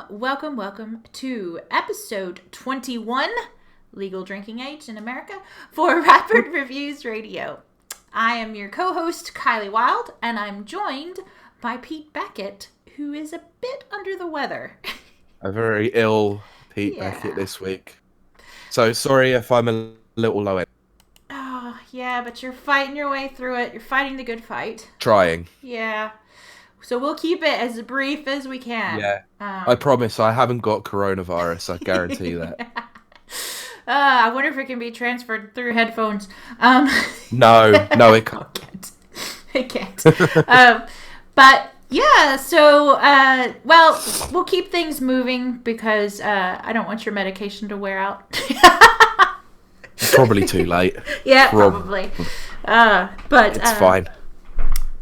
welcome to episode 21, Legal Drinking Age in America, for Rapid Reviews Radio. I am your co-host, Kiley Wild, and I'm joined by Pete Beckett, who is a bit under the weather. A very ill Pete Beckett this week. So sorry if I'm a little low end. Oh, yeah, but you're fighting your way through it. You're fighting the good fight. Trying. Yeah. So we'll keep it as brief as we can. Yeah. I promise I haven't got coronavirus. I guarantee that. I wonder if it can be transferred through headphones. No, it can't. It can't. But yeah, so, we'll keep things moving because I don't want your medication to wear out. Probably too late. Yeah, probably. But it's fine.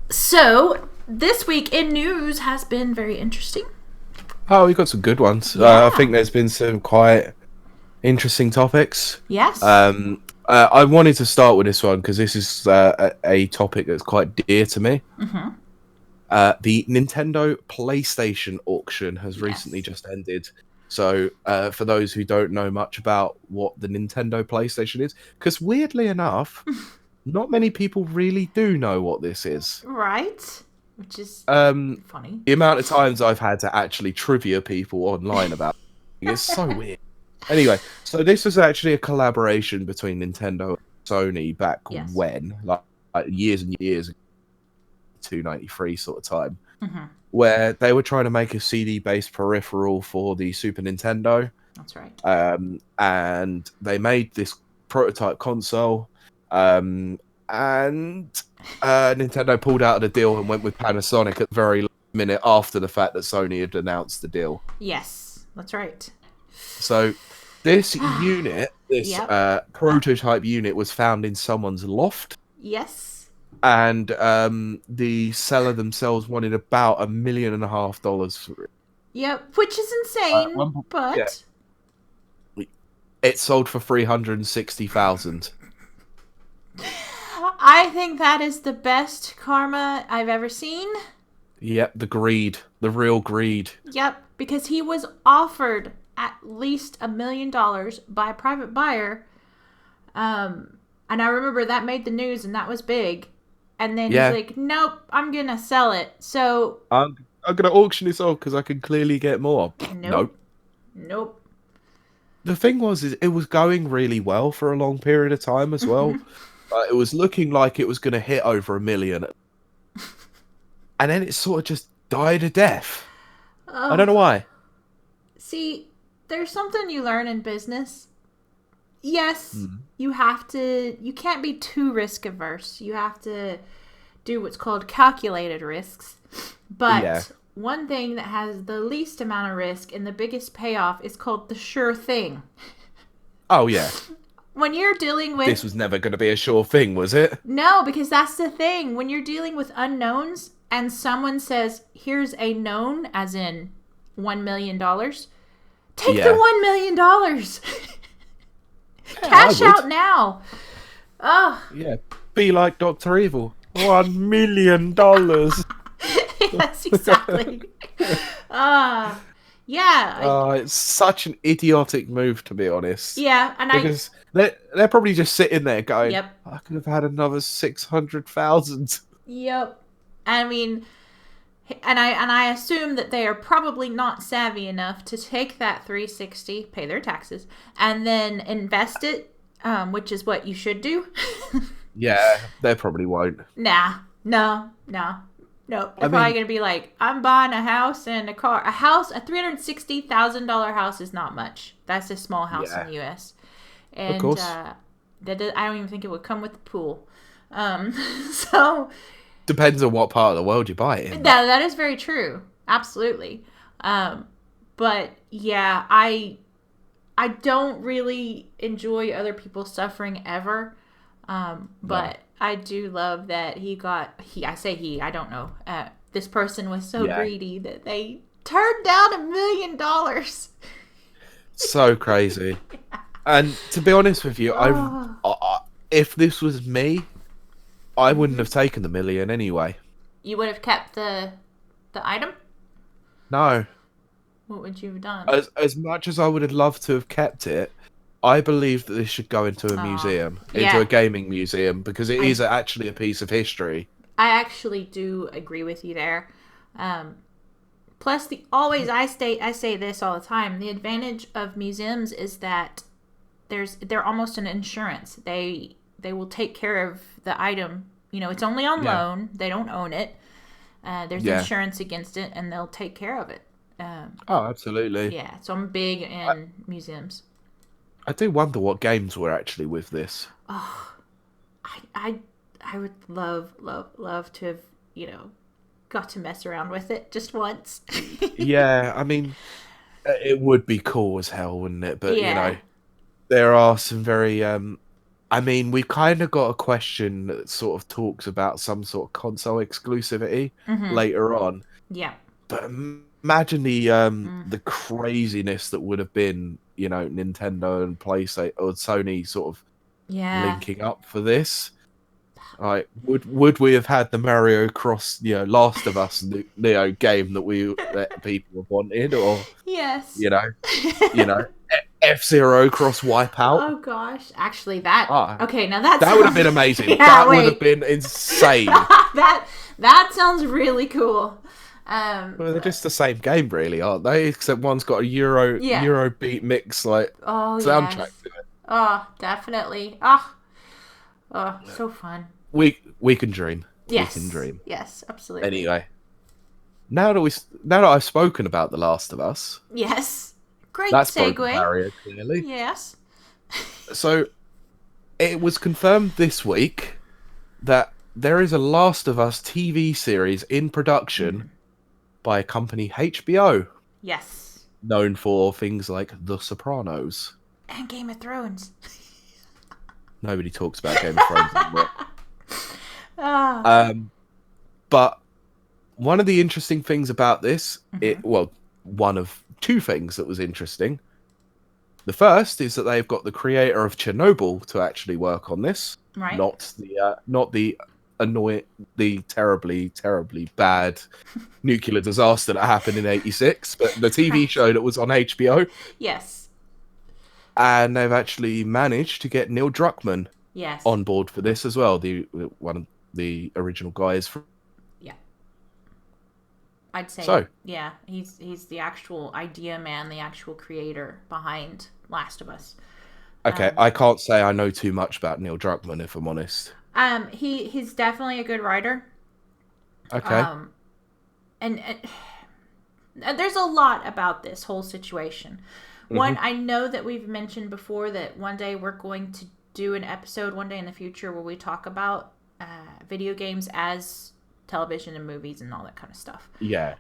So, this week in news has been very interesting. Oh, we got some good ones. Yeah. I think there's been some quite interesting topics. Yes. I wanted to start with this one because this is a topic that's quite dear to me. Mm-hmm. The Nintendo PlayStation auction has recently just ended. So, for those who don't know much about what the Nintendo PlayStation is, because weirdly enough, not many people really do know what this is. Right. Which is funny. The amount of times I've had to actually trivia people online about it is so weird. Anyway, so this was actually a collaboration between Nintendo and Sony back when, like years and years ago, 293 sort of time, where they were trying to make a CD-based peripheral for the Super Nintendo. That's right. And they made this prototype console, and Nintendo pulled out of the deal and went with Panasonic at the very last minute after the fact that Sony had announced the deal. Yes, that's right. So this unit, prototype unit, was found in someone's loft. Yes. And the seller themselves wanted about $1.5 million for it. Yep, which is insane, but... Yeah. It sold for $360,000. I think that is the best karma I've ever seen. Yep, the greed. The real greed. Yep, because he was offered at least $1 million by a private buyer. And I remember that made the news and that was big. And then he's like, nope, I'm going to sell it. So I'm going to auction this off because I can clearly get more. Nope. The thing was, it was going really well for a long period of time as well. It was looking like it was going to hit over $1 million. And then it sort of just died a death. I don't know why. See, there's something you learn in business. Yes, you can't be too risk averse. You have to do what's called calculated risks. But one thing that has the least amount of risk and the biggest payoff is called the sure thing. Oh, yeah. When you're dealing with... This was never going to be a sure thing, was it? No, because that's the thing. When you're dealing with unknowns and someone says, here's a known, as in $1 million, take the $1 million. Cash out now. Oh. Yeah, be like Dr. Evil. $1 million. Yes, exactly. It's such an idiotic move, to be honest. Yeah, because they're probably just sitting there going, "Yep, I could have had another 600,000." Yep. I mean, and I assume that they are probably not savvy enough to take that 360, pay their taxes, and then invest it, which is what you should do. Yeah, they probably won't. No. They're probably going to be like, I'm buying a house and a car. A $360,000 house is not much. That's a small house in the U.S. And, of course. I don't even think it would come with the pool. So... Depends on what part of the world you buy it in. That is very true. Absolutely. But, yeah, I don't really enjoy other people suffering ever. But I do love that I don't know. This person was so greedy that they turned down $1 million. So crazy. And to be honest with you, if this was me, I wouldn't have taken the $1 million anyway. You would have kept the item? No. What would you have done? As much as I would have loved to have kept it, I believe that this should go into a Ah, museum, into yeah. a gaming museum, because it I is actually a piece of history. I actually do agree with you there. Um, Plus, the always I say this all the time. The advantage of museums is that they're almost an insurance. They will take care of the item. You know, it's only on Yeah, loan. They don't own it. There's yeah. insurance against it, and they'll take care of it. Oh, absolutely. Yeah, so I'm big I, in museums. I do wonder what games were actually with this. Oh, I I I would love to have got to mess around with it just once. Yeah, I mean, it would be cool as hell, wouldn't it? But Yeah. there are some very I mean, we kind of got a question that sort of talks about some sort of console exclusivity Mm-hmm. later on. Yeah. But imagine Mm. the craziness that would have been, Nintendo and PlayStation or Sony sort of Yeah. linking up for this. Like, would we have had the Mario Cross, Last of Us, game that people have wanted, or Yes. you know, you know, F-Zero cross Wipeout? Oh gosh. Actually, that Ah, okay. Now that that would have sounds. been amazing. Yeah. That would have Wait. been insane. That sounds really cool. Well, they're But just the same game, really, aren't they? Except one's got a yeah. Eurobeat mix like Oh soundtrack yes. to it. Oh, definitely. Oh, oh, so fun. We can dream. We can Yes. dream. Yes. Absolutely. Anyway, now that I've spoken about The Last of Us, Yes. Great that's broken segue. barrier clearly. Yes. So it was confirmed this week that there is a Last of Us TV series in production by a company HBO, Yes. known for things like The Sopranos. And Game of Thrones. Nobody talks about Game of Thrones anymore. Ah. But one of the interesting things about this, one of two things that was interesting. The first is that they've got the creator of Chernobyl to actually work on this, Right. not the the terribly bad nuclear disaster that happened in '86, but the TV show that was on HBO. Yes. And they've actually managed to get Neil Druckmann Yes. on board for this as well. One of the original guys from. Yeah. I'd say So yeah, he's the actual idea man, the actual creator behind Last of Us. okay, I can't say I know too much about Neil Druckmann if I'm honest. He's definitely a good writer. Okay. And there's a lot about this whole situation. One, I know that we've mentioned before that one day we're going to do an episode one day in the future where we talk about video games as television and movies and all that kind of stuff. Yeah.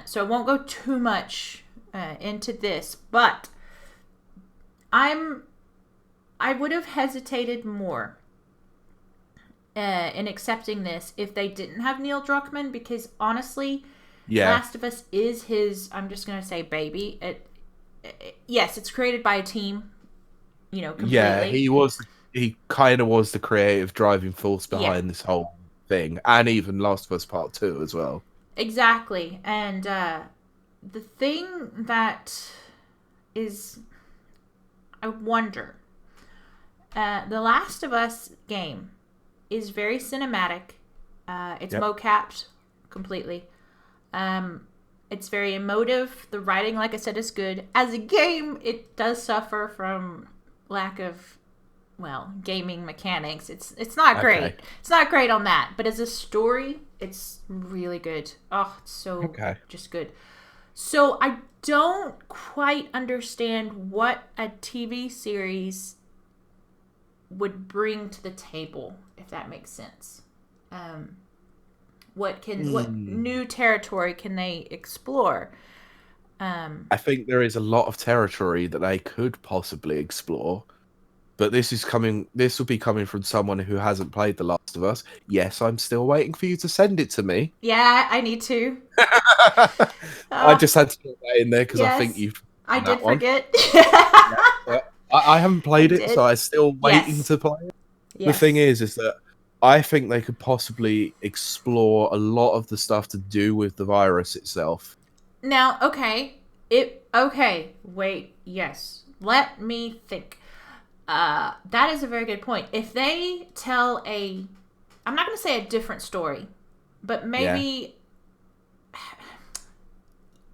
So I won't go too much into this, but I would have hesitated more in accepting this if they didn't have Neil Druckmann, because honestly, Last of Us is his, I'm just going to say, baby. Yes, it's created by a team, completely. Yeah, he kind of was the creative driving force behind this whole thing, and even Last of Us Part 2 as well. Exactly. And the thing that is, I wonder, the Last of Us game is very cinematic. It's mocapped completely. It's very emotive. The writing, like I said, is good. As a game, it does suffer from lack of, gaming mechanics. It's not great. Okay. It's not great on that. But as a story, it's really good. Oh, it's so just good. So I don't quite understand what a TV series would bring to the table, if that makes sense. What new territory can they explore? I think there is a lot of territory that they could possibly explore, but this will be coming from someone who hasn't played The Last of Us. Yes, I'm still waiting for you to send it to me. Yeah, I need to. I just had to put that in there because I think you've. I did forget. I haven't played it, so I'm still waiting to play it. Yes. The thing is that I think they could possibly explore a lot of the stuff to do with the virus itself. Now, okay, Okay, wait, yes. Let me think. That is a very good point. If they tell I'm not going to say a different story, but Yeah. maybe,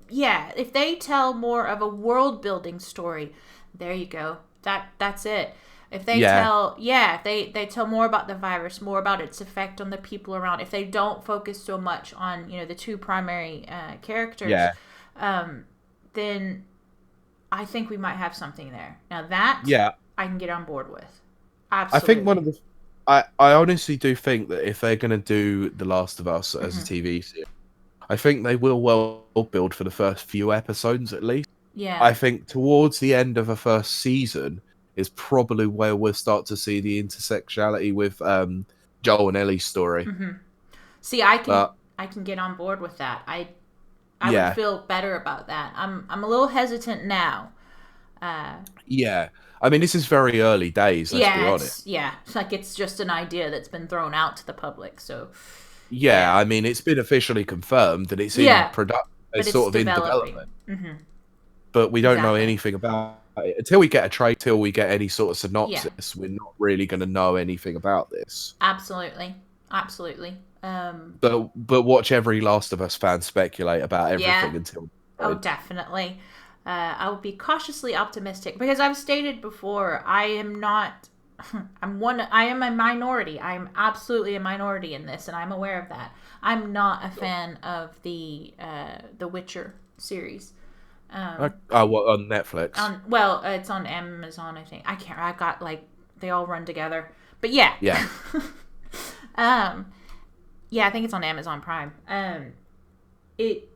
yeah, if they tell more of a world building story, there you go. That's it. If they Yeah. tell, yeah, they tell more about the virus, more about its effect on the people around. If they don't focus so much on the two primary characters, Yeah. then I think we might have something there. Now that Yeah. I can get on board with. I think one of Absolutely. the I honestly do think that if they're going to do The Last of Us as a Hmm. TV series, I think they will well build for the first few episodes at least. Yeah. I think towards the end of the first season is probably where we'll start to see the intersectionality with Joel and Ellie's story. Hmm. See, I can But I can get on board with that. I would yeah, feel better about that. I'm a little hesitant now. Uh, yeah. I mean, this is very early days. Let's be honest. it's like it's just an idea that's been thrown out to the public. So Yeah, yeah, I mean, it's been officially confirmed that it's in yeah, product, but it's it's sort of in developing. development, Hmm. but we don't know Exactly. anything about it until we get a trade, till we get any sort of Yeah, synopsis. We're not really going to know anything about this. absolutely, absolutely. But watch every Last of Us fan speculate about Yeah. everything until the Oh, point. definitely. I will be cautiously optimistic because I've stated before I am not. I am a minority. I'm absolutely a minority in this, and I'm aware of that. I'm not a fan of the Witcher series. Oh, what on Netflix? It's on Amazon. I think I can't. I got like they all run together, but yeah. Yeah, um, yeah, I think it's on Amazon Prime. It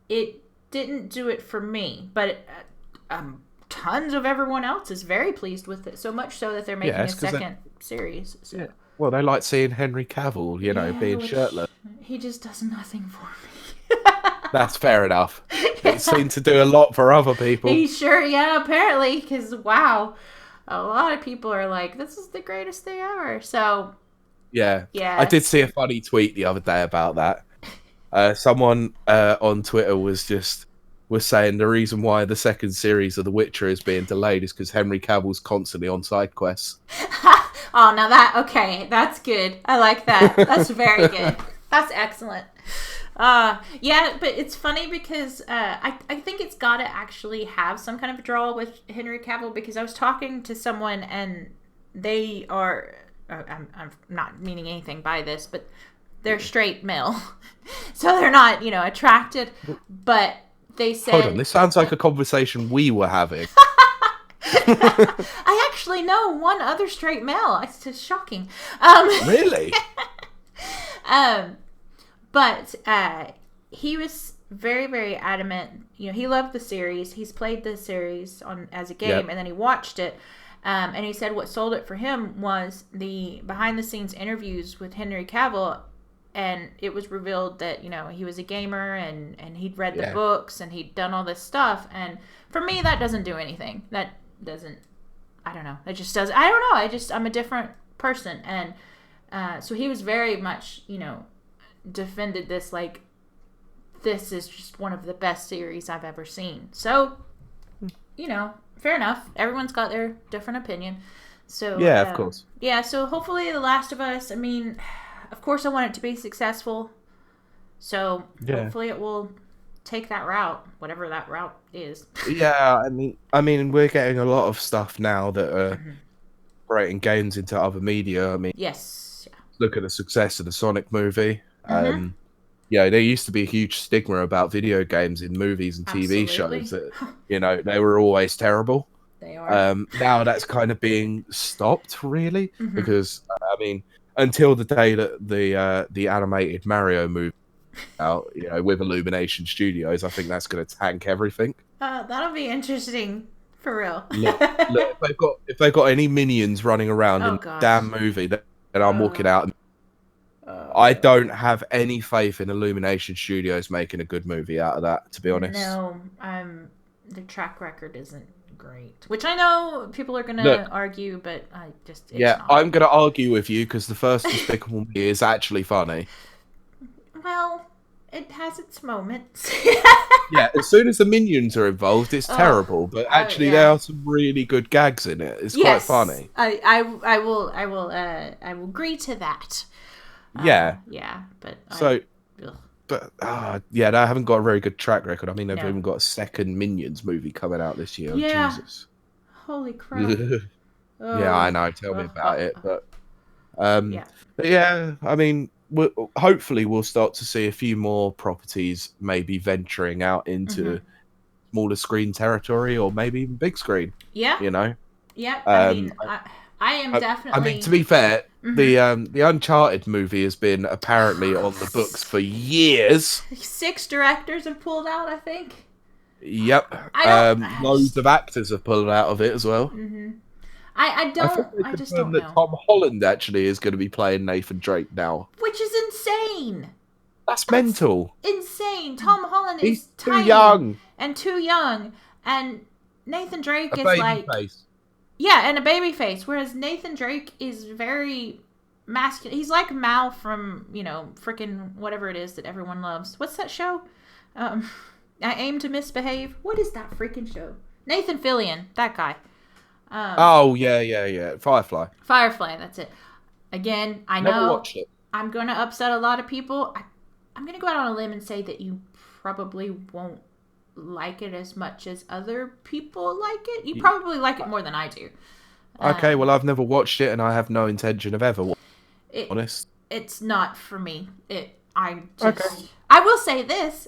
it didn't do it for me, but tons of everyone else is very pleased with it. So much so that they're yeah. making a It's because second series. So yeah. Well, they like seeing Henry Cavill, yeah, being which shirtless. he just does nothing for me. That's fair enough. It seemed to do a lot for other people. He sure, yeah, apparently, because wow, a lot of people are like, this is the greatest thing ever. So Yeah, I yeah. did see a funny tweet the other day about that. Someone on Twitter was saying the reason why the second series of The Witcher is being delayed is because Henry Cavill's constantly on side quests. Oh, now that okay, that's good. I like that. That's very good. That's excellent. Yeah, but it's funny because I think it's got to actually have some kind of draw with Henry Cavill because I was talking to someone and they are. I'm not meaning anything by this, but they're straight male, so they're not attracted. But they Hold on, said this sounds like a conversation we were having. I actually know one other straight male. It's just shocking. Really? Um, but he was very, very adamant. He loved the series. He's played the series on as a game, Yep. and then he watched it. And he said what sold it for him was the behind the scenes interviews with Henry Cavill. And it was revealed that he was a gamer and he'd read the Yeah. books and he'd done all this stuff. And for me, that doesn't do anything. That doesn't. I don't know. It just does. I don't know. I'm a different person, and so he was very much defended this like this is just one of the best series I've ever seen. So fair enough. Everyone's got their different opinion. So Yeah, of course. yeah. So hopefully, The Last of Us. I mean, of course, I want it to be successful. So Yeah. hopefully, it will take that route, whatever that route is. Yeah, I mean, we're getting a lot of stuff now that are Mhm. creating games into other media. I mean, Yes. look at the success of the Sonic movie. Yeah. Mm-hmm. Yeah, there used to be a huge stigma about video games in movies and TV shows Absolutely. that, they were always terrible. They are. Now that's kind of being stopped, really, Mm-hmm. because I mean, until the day that the animated Mario movie out, with Illumination Studios, I think that's going to tank everything. That'll be interesting for real. Look, look, if they've got any minions running around in Oh the damn gosh. movie, then I'm walking Uh, out. And I uh, don't have any faith in Illumination Studios making a good movie out of that, to be honest. no, the track record isn't great. Which I know people are Look, gonna argue, but it's yeah, not. I'm going to argue with you because the first Despicable Me is actually funny. Well, it has its moments. Yeah, as soon as the minions are involved, it's terrible. But actually, there yeah. are some really good gags in it. It's quite Yes, funny. I will agree to that. Yeah. Yeah, but So, ugh, but yeah, they haven't got a very good track record. I mean, they've no. even got a second Minions movie coming out this year. Oh, Yeah. Jesus. Holy crap. Yeah, I Oh. know. Tell me about it. Yeah. But yeah, I mean, hopefully we'll start to see a few more properties maybe venturing out into smaller screen territory or maybe even big screen. Yeah. You know, Yeah. I um, mean, I am I mean, to definitely. be fair, the Uncharted movie has been apparently on the books for years. 6 directors have pulled out, I think. Yep. I don't. Loads of actors have pulled out of it as well. I I think don't. they I just confirmed don't that know. Tom Holland actually is going to be playing Nathan Drake now. Which is insane. That's That's mental. insane. Tom Holland He's is too tiny young. and too young, and Nathan Drake A is baby like, face. yeah, and a baby face. Whereas Nathan Drake is very masculine. He's like Mal from freaking whatever it is that everyone loves. What's that show? Um, I Aim to Misbehave. What is that freaking show? Nathan Fillion, that guy. Oh yeah. Firefly. Firefly. That's it. Again, I Never know watched it. I'm going to upset a lot of people. I'm going to go out on a limb and say that you probably won't like it as much as other people like it. You probably like it more than I do. Okay, well I've never watched it and I have no intention of ever watching it, honest. It's not for me. Okay. I will say this,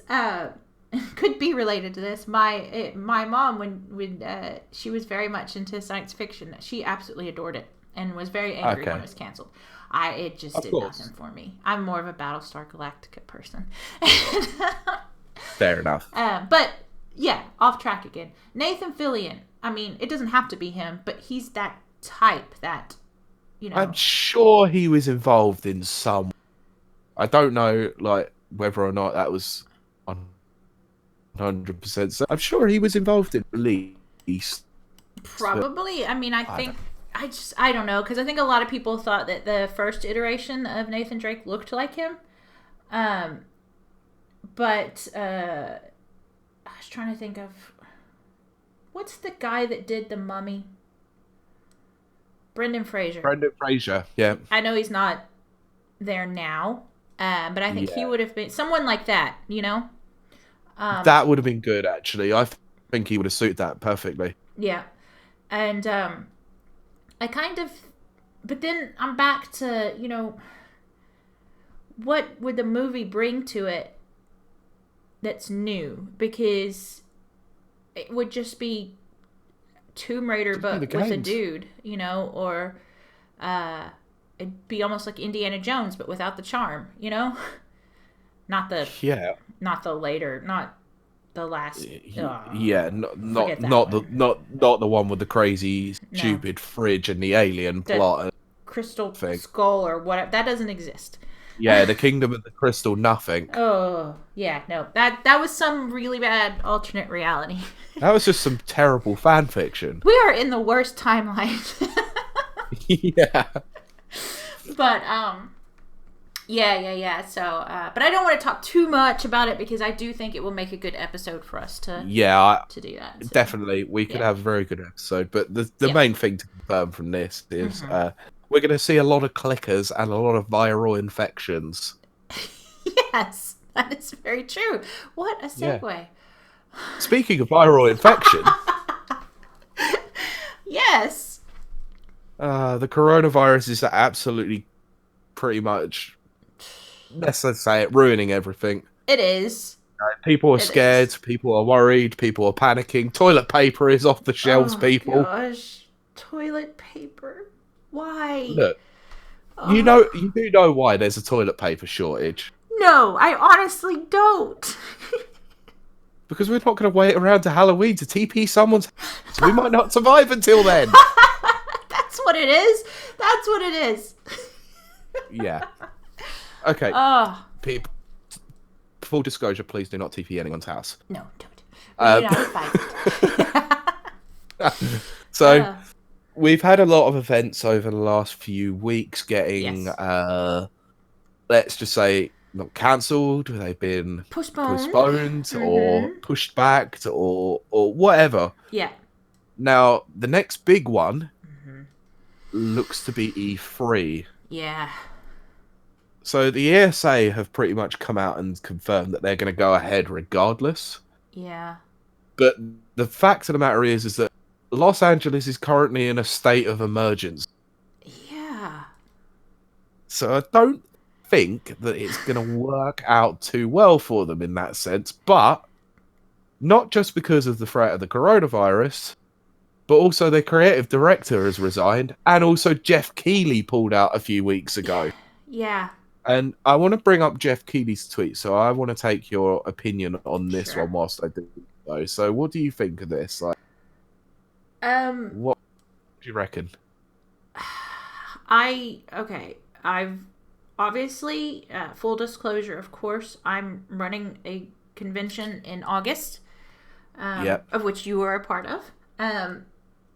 could be related to this. My mom, when she was very much into science fiction, she absolutely adored it and was very angry when it was canceled. It just did nothing for me. I'm more of a Battlestar Galactica person. Fair enough. But yeah, off track again. Nathan Fillion. I mean, it doesn't have to be him, but he's that type that, I'm sure he was involved in some. I don't know, like whether or not that was 100%. So I'm sure he was involved in at least. Probably. I mean, I don't know, because I think a lot of people thought that the first iteration of Nathan Drake looked like him. But I was trying to think of what's the guy that did The Mummy? Brendan Fraser. Brendan Fraser, yeah. I know he's not there now, but I think he would have been someone like that, that would have been good, actually. I think he would have suited that perfectly. Yeah. And I kind of, but then I'm back to, what would the movie bring to it that's new? Because it would just be Tomb Raider, but with a dude, or it'd be almost like Indiana Jones, but without the charm, not the later, not the last. Not the one with the crazy stupid fridge and the alien plot and crystal skull or whatever. That doesn't exist. Yeah, the Kingdom of the Crystal Nothing. Oh, yeah, no. That was some really bad alternate reality. That was just some terrible fan fiction. We are in the worst timeline. Yeah. But, yeah. So, but I don't want to talk too much about it because I do think it will make a good episode for us to do that. So. Definitely. We could have a very good episode. But the main thing to confirm from this is we're going to see a lot of clickers and a lot of viral infections. Yes, that is very true. What a segue. Yeah. Speaking of viral infection. Yes. The coronavirus is absolutely pretty much, let's say it, ruining everything. It is. People are scared. People are worried. People are panicking. Toilet paper is off the shelves, people. Gosh. Toilet paper. Why? Look, you do know why there's a toilet paper shortage. No, I honestly don't. Because we're not going to wait around to Halloween to TP someone's house. We might not survive until then. That's what it is. That's what it is. Yeah. Okay. People, full disclosure, please do not TP anyone's house. No, don't. We're not advised. So, we've had a lot of events over the last few weeks getting, let's just say, not cancelled, they've been Postponed. postponed or pushed back or whatever. Yeah. Now, the next big one looks to be E3. Yeah. So the ESA have pretty much come out and confirmed that they're going to go ahead regardless. Yeah. But the fact of the matter is that Los Angeles is currently in a state of emergency. Yeah. So I don't think that it's going to work out too well for them in that sense. But not just because of the threat of the coronavirus, but also their creative director has resigned, and also Jeff Keighley pulled out a few weeks ago. Yeah. And I want to bring up Jeff Keighley's tweet, so I want to take your opinion on this one whilst I do so. So, what do you think of this? Like, what do you reckon? I've obviously, full disclosure, of course, I'm running a convention in August, of which you were a part of.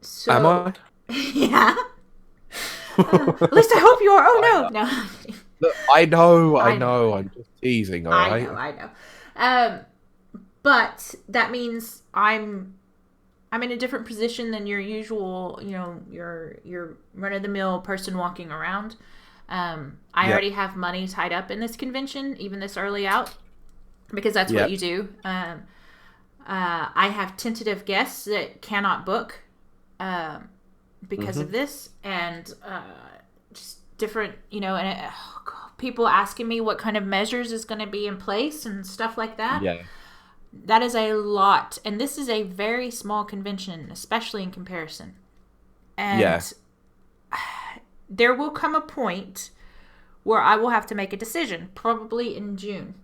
So, am I? Yeah. At least I hope you are. Oh no, no. Look, I know. I'm just teasing. All right. I know. But that means I'm in a different position than your usual, your run of the mill person walking around. I already have money tied up in this convention, even this early out, because that's what you do. I have tentative guests that cannot book because of this, and just different, and people asking me what kind of measures is going to be in place and stuff like that. Yeah. That is a lot, and this is a very small convention, especially in comparison. And there will come a point where I will have to make a decision, probably in June.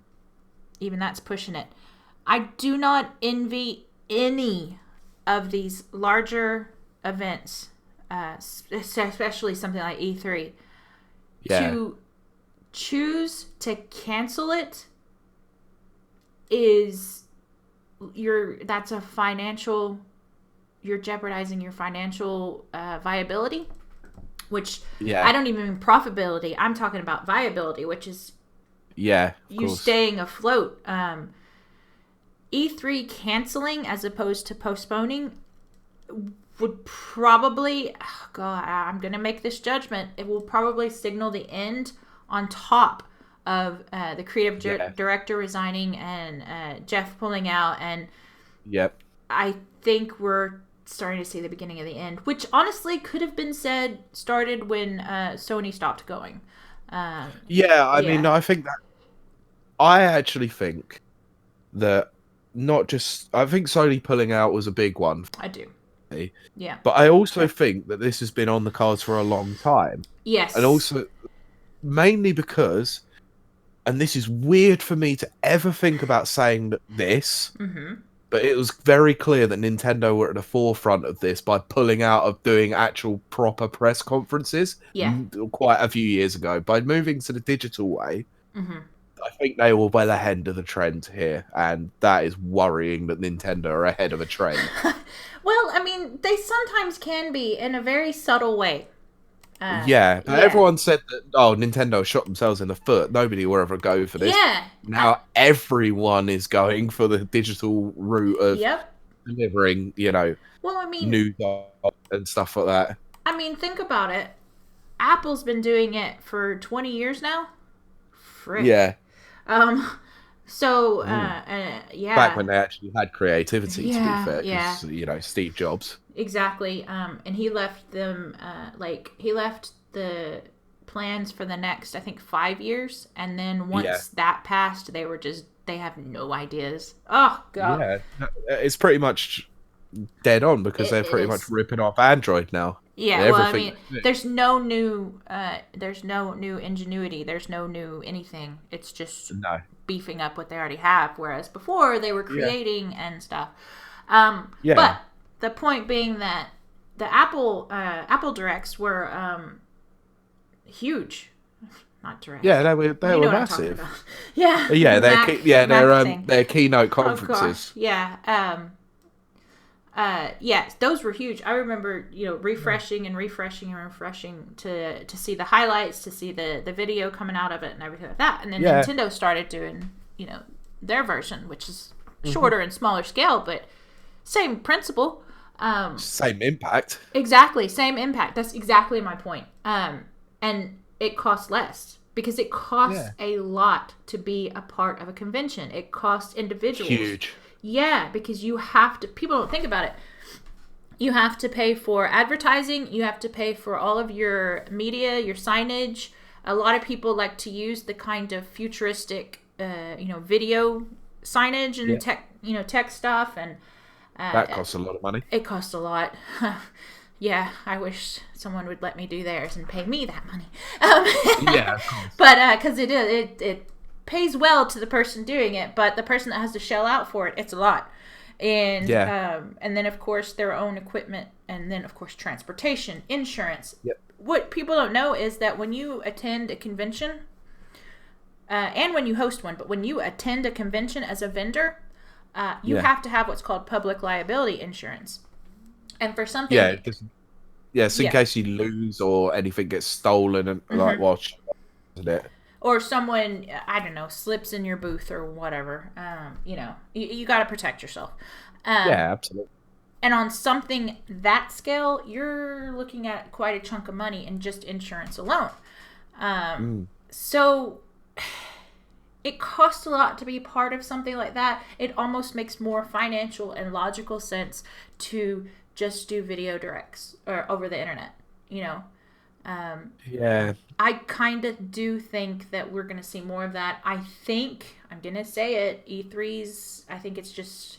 Even that's pushing it. I do not envy any of these larger events, especially something like E3. Yeah. To choose to cancel it is that's a financial, you're jeopardizing your financial viability, which I don't even mean profitability. I'm talking about viability, which is you staying afloat. E3 canceling as opposed to postponing would probably, I'm going to make this judgment, it will probably signal the end on top of the creative director resigning and Jeff pulling out. And I think we're starting to see the beginning of the end, which honestly could have been started when Sony stopped going. I mean, I think that I actually think that I think Sony pulling out was a big one. I do. Yeah. But I also think that this has been on the cards for a long time. Yes. And also, mainly because, and this is weird for me to ever think about saying this, but it was very clear that Nintendo were at the forefront of this by pulling out of doing actual proper press conferences quite a few years ago. By moving to the digital way, I think they were well ahead of the trend here, and that is worrying that Nintendo are ahead of a trend. Well, I mean, they sometimes can be in a very subtle way. Everyone said that, Nintendo shot themselves in the foot. Nobody will ever go for this. Yeah. Now everyone is going for the digital route of delivering, news and stuff like that. I mean, think about it. Apple's been doing it for 20 years now. Frick. Yeah. So, Back when they actually had creativity, to be fair, because, Steve Jobs. Exactly. And he left them, he left the plans for the next, I think, 5 years. And then once that passed, they have no ideas. Oh, God. Yeah. It's pretty much dead on because they're pretty much ripping off Android now. Yeah, well, I mean, there's no new ingenuity. There's no new anything. It's just beefing up what they already have. Whereas before they were creating and stuff. But the point being that the Apple Directs were huge. Not direct. Yeah, they were massive. Yeah. Their keynote conferences. Oh, gosh. Yeah. Yes, those were huge. I remember, refreshing and refreshing and refreshing to see the highlights, to see the video coming out of it and everything like that. And then Nintendo started doing, their version, which is shorter and smaller scale, but same principle. Same impact. Exactly, same impact. That's exactly my point. And it costs less because it costs a lot to be a part of a convention. It costs individuals. Huge. Yeah, because you have to, people don't think about it. You have to pay for advertising. You have to pay for all of your media, your signage. A lot of people like to use the kind of futuristic, video signage and tech stuff. And that costs a lot of money. It costs a lot. Yeah, I wish someone would let me do theirs and pay me that money. Yeah, of course. But because it pays well to the person doing it, but the person that has to shell out for it, it's a lot. And and then of course their own equipment, and then of course transportation, insurance. Yep. What people don't know is that when you attend a convention, and when you host one, but when you attend a convention as a vendor, you have to have what's called public liability insurance. And for something, in case you lose or anything gets stolen and isn't it? Or someone, I don't know, slips in your booth or whatever. You got to protect yourself. Yeah, absolutely. And on something that scale, you're looking at quite a chunk of money in just insurance alone. So it costs a lot to be part of something like that. It almost makes more financial and logical sense to just do video directs or over the internet, I kind of do think that we're going to see more of that. I think, I'm going to say it, E3's, I think it's just,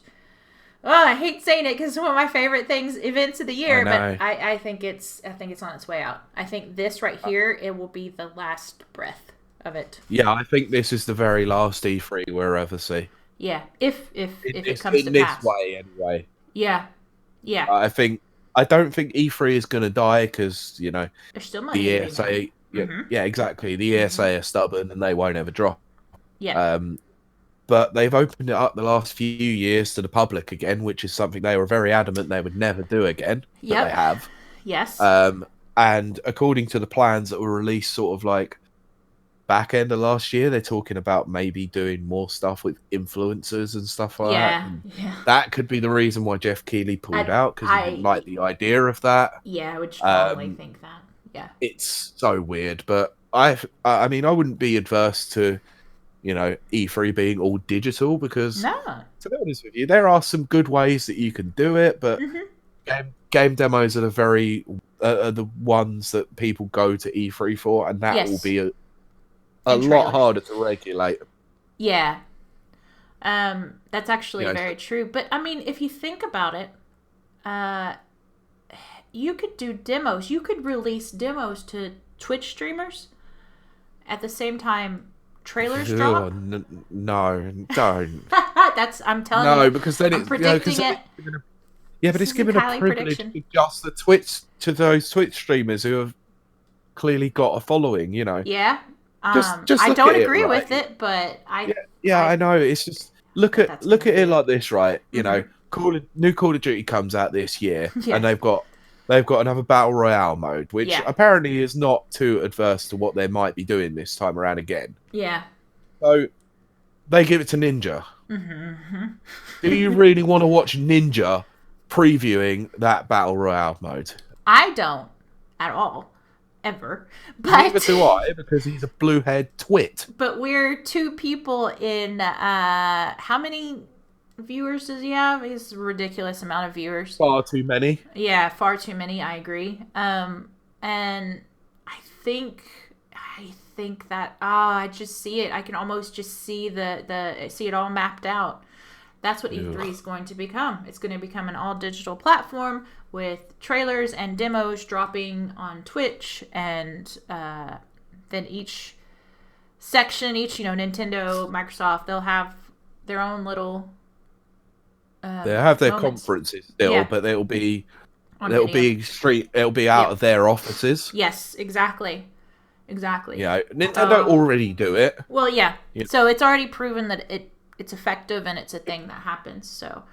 I hate saying it because it's one of my favorite events of the year, but I think it's on its way out. I think this right here, it will be the last breath of it. Yeah, I think this is the very last E3 we'll ever see. Yeah, if it comes to pass. In this way, anyway. Yeah. I don't think E3 is going to die because, there's still money. The ESA, exactly. The ESA are stubborn and they won't ever drop. Yeah. But they've opened it up the last few years to the public again, which is something they were very adamant they would never do again. But they have. Yes. And according to the plans that were released sort of like back end of last year, they're talking about maybe doing more stuff with influencers and stuff like that. And that could be the reason why Jeff Keighley pulled out, because he didn't like the idea of that. Yeah, I would strongly think that. Yeah, it's so weird, but I mean, I wouldn't be adverse to, E3 being all digital, because to be honest with you, there are some good ways that you can do it, but game demos are the ones that people go to E3 for, and that will be a lot harder to regulate. Yeah. That's actually very true. But, I mean, if you think about it, you could do demos. You could release demos to Twitch streamers at the same time trailers drop. No, don't. I'm telling you. No, because then I'm predicting it. But it's given a privilege to just to those Twitch streamers who have clearly got a following, Yeah. Just I don't agree with it, but I know. It's just look at it like this, right? New Call of Duty comes out this year, and they've got another battle royale mode, which apparently is not too adverse to what they might be doing this time around again. Yeah. So they give it to Ninja. Mm-hmm. Do you really want to watch Ninja previewing that battle royale mode? I don't at all. Ever. But neither do I, because he's a blue-haired twit. But we're two people in how many viewers does he have? He's a ridiculous amount of viewers. Far too many. Yeah, far too many, I agree. And I think that I just see it. I can almost just see see it all mapped out. That's what E3 is going to become. It's going to become an all-digital platform with trailers and demos dropping on Twitch, and then each section, Nintendo, Microsoft, they'll have their own little they'll have their moments. Conferences still, but it'll be out of their offices. Yes, exactly. Yeah, Nintendo already do it. Well, yeah. So it's already proven that it's effective and it's a thing that happens. So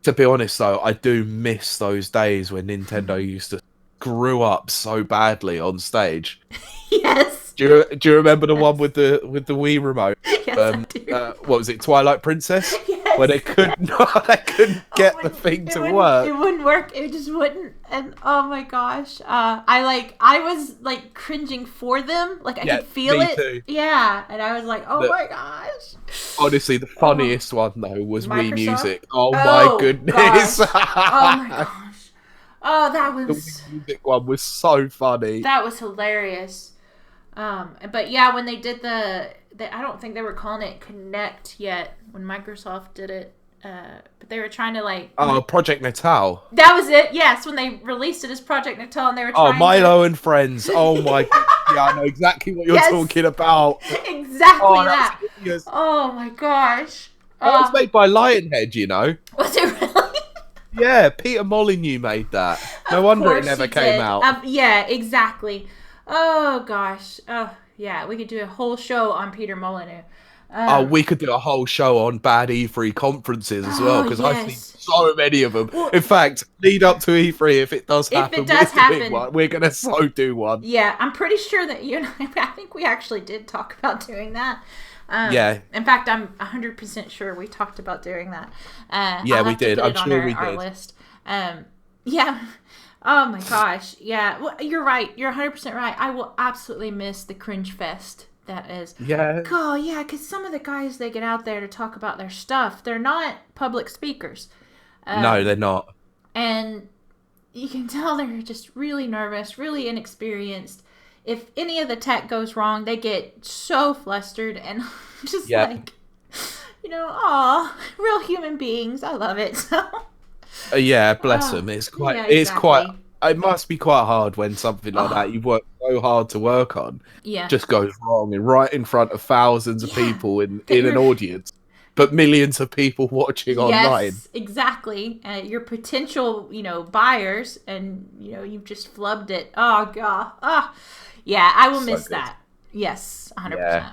To be honest, though, I do miss those days when Nintendo used to screw up so badly on stage. Yes. Do you remember the Yes. one with the Wii remote? Yes, I do. What was it, Twilight Princess? Yes. Where they couldn't get the thing to work. It wouldn't work. It just wouldn't. And oh my gosh, I was like cringing for them. Like I could feel it. Too. Yeah, and I was like, oh my gosh. Honestly, the funniest one though was Microsoft? Wii Music. Oh my goodness. Gosh. Oh my gosh. Oh, that was the Wii Music one was so funny. That was hilarious. But yeah, when they did I don't think they were calling it Connect yet when Microsoft did it. But they were trying to like... Oh, Project Natal. That was it, yes, when they released it as Project Natal and they were trying Milo and Friends. Oh my... Yeah, I know exactly what you're talking about. Exactly that. Oh my gosh. That was made by Lionhead, you know. Was it really? Yeah, Peter Molyneux made that. No wonder it never came out. Yeah, exactly. Oh gosh. Oh yeah, we could do a whole show on Peter Molyneux. We could do a whole show on bad E3 conferences as well, because I've seen so many of them. Well, in fact, lead up to E3, if it does happen, we're going to do one. Yeah, I'm pretty sure that you and I think we actually did talk about doing that. Yeah. In fact, I'm 100% sure we talked about doing that. Yeah, we did. I'm sure we did. Our list. Yeah. Oh my gosh. Yeah. Well, you're right. You're 100% right. I will absolutely miss the cringe fest. That is. Yeah. Oh, yeah, because some of the guys they get out there to talk about their stuff, they're not public speakers. No, they're not. And you can tell they're just really nervous, really inexperienced. If any of the tech goes wrong, they get so flustered and just like, aw, real human beings. I love it. So. Yeah, bless them. It's quite. Yeah, exactly. It's quite. It must be quite hard when something like that you've worked so hard to work on just goes wrong and right in front of thousands of people in an audience, but millions of people watching online. Yes, exactly. Your potential, buyers, and you've just flubbed it. Oh god. Yeah, I will miss that. Yes, 100%. Yeah.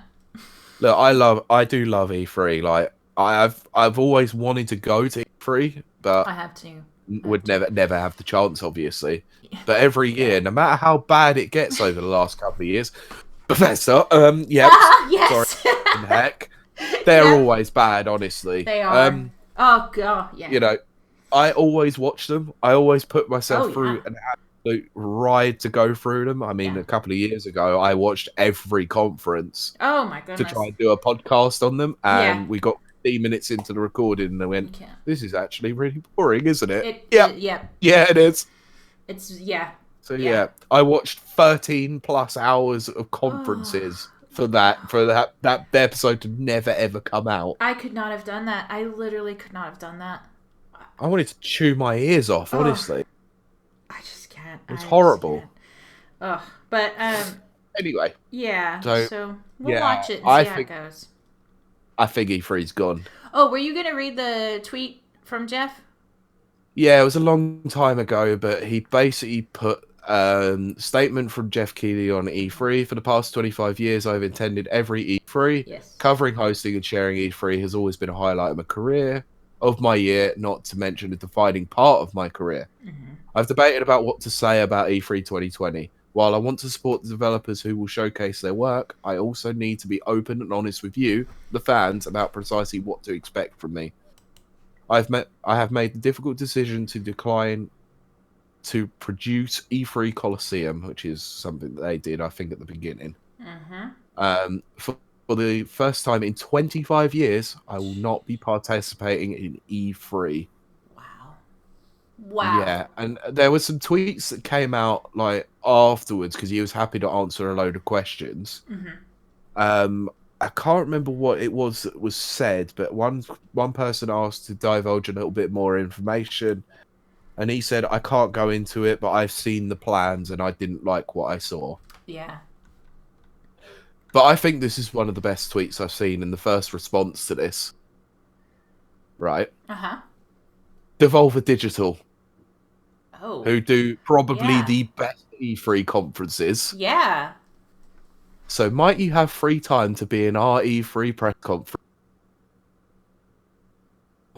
Look, I do love E3. Like I've always wanted to go to E3, but I have to. Would never have the chance, obviously. But every year, no matter how bad it gets over the last couple of years, Professor, yes. Sorry, heck, they're always bad, honestly. They are. Oh god, yeah. I always watch them. I always put myself through an absolute ride to go through them. I mean, a couple of years ago, I watched every conference. Oh my goodness. To try and do a podcast on them, and we got 15 minutes into the recording and I went, this is actually really boring, isn't it? Yeah, it is. It's, So, I watched 13 plus hours of conferences for that episode to never, ever come out. I could not have done that. I literally could not have done that. I wanted to chew my ears off, honestly. I just can't. It's horrible. But, anyway. Yeah, so we'll watch it and see how it goes. I think E3's gone. Oh, were you going to read the tweet from Jeff? Yeah, it was a long time ago, but he basically put statement from Jeff Keighley on E3. For the past 25 years, I've attended every E3. Yes. Covering, hosting, and sharing E3 has always been a highlight of my career, of my year, not to mention a defining part of my career. Mm-hmm. I've debated about what to say about E3 2020. While I want to support the developers who will showcase their work, I also need to be open and honest with you, the fans, about precisely what to expect from me. I have made the difficult decision to decline to produce E3 Coliseum, which is something that they did, I think, at the beginning. Mm-hmm. For the first time in 25 years, I will not be participating in E3. Wow. Yeah, and there were some tweets that came out like afterwards because he was happy to answer a load of questions. Mm-hmm. I can't remember what it was that was said, but one person asked to divulge a little bit more information, and he said, "I can't go into it, but I've seen the plans and I didn't like what I saw." Yeah. But I think this is one of the best tweets I've seen in the first response to this. Right. Devolver Digital. Oh. Who do probably the best E3 conferences. Yeah. So might you have free time to be in our E3 press conference?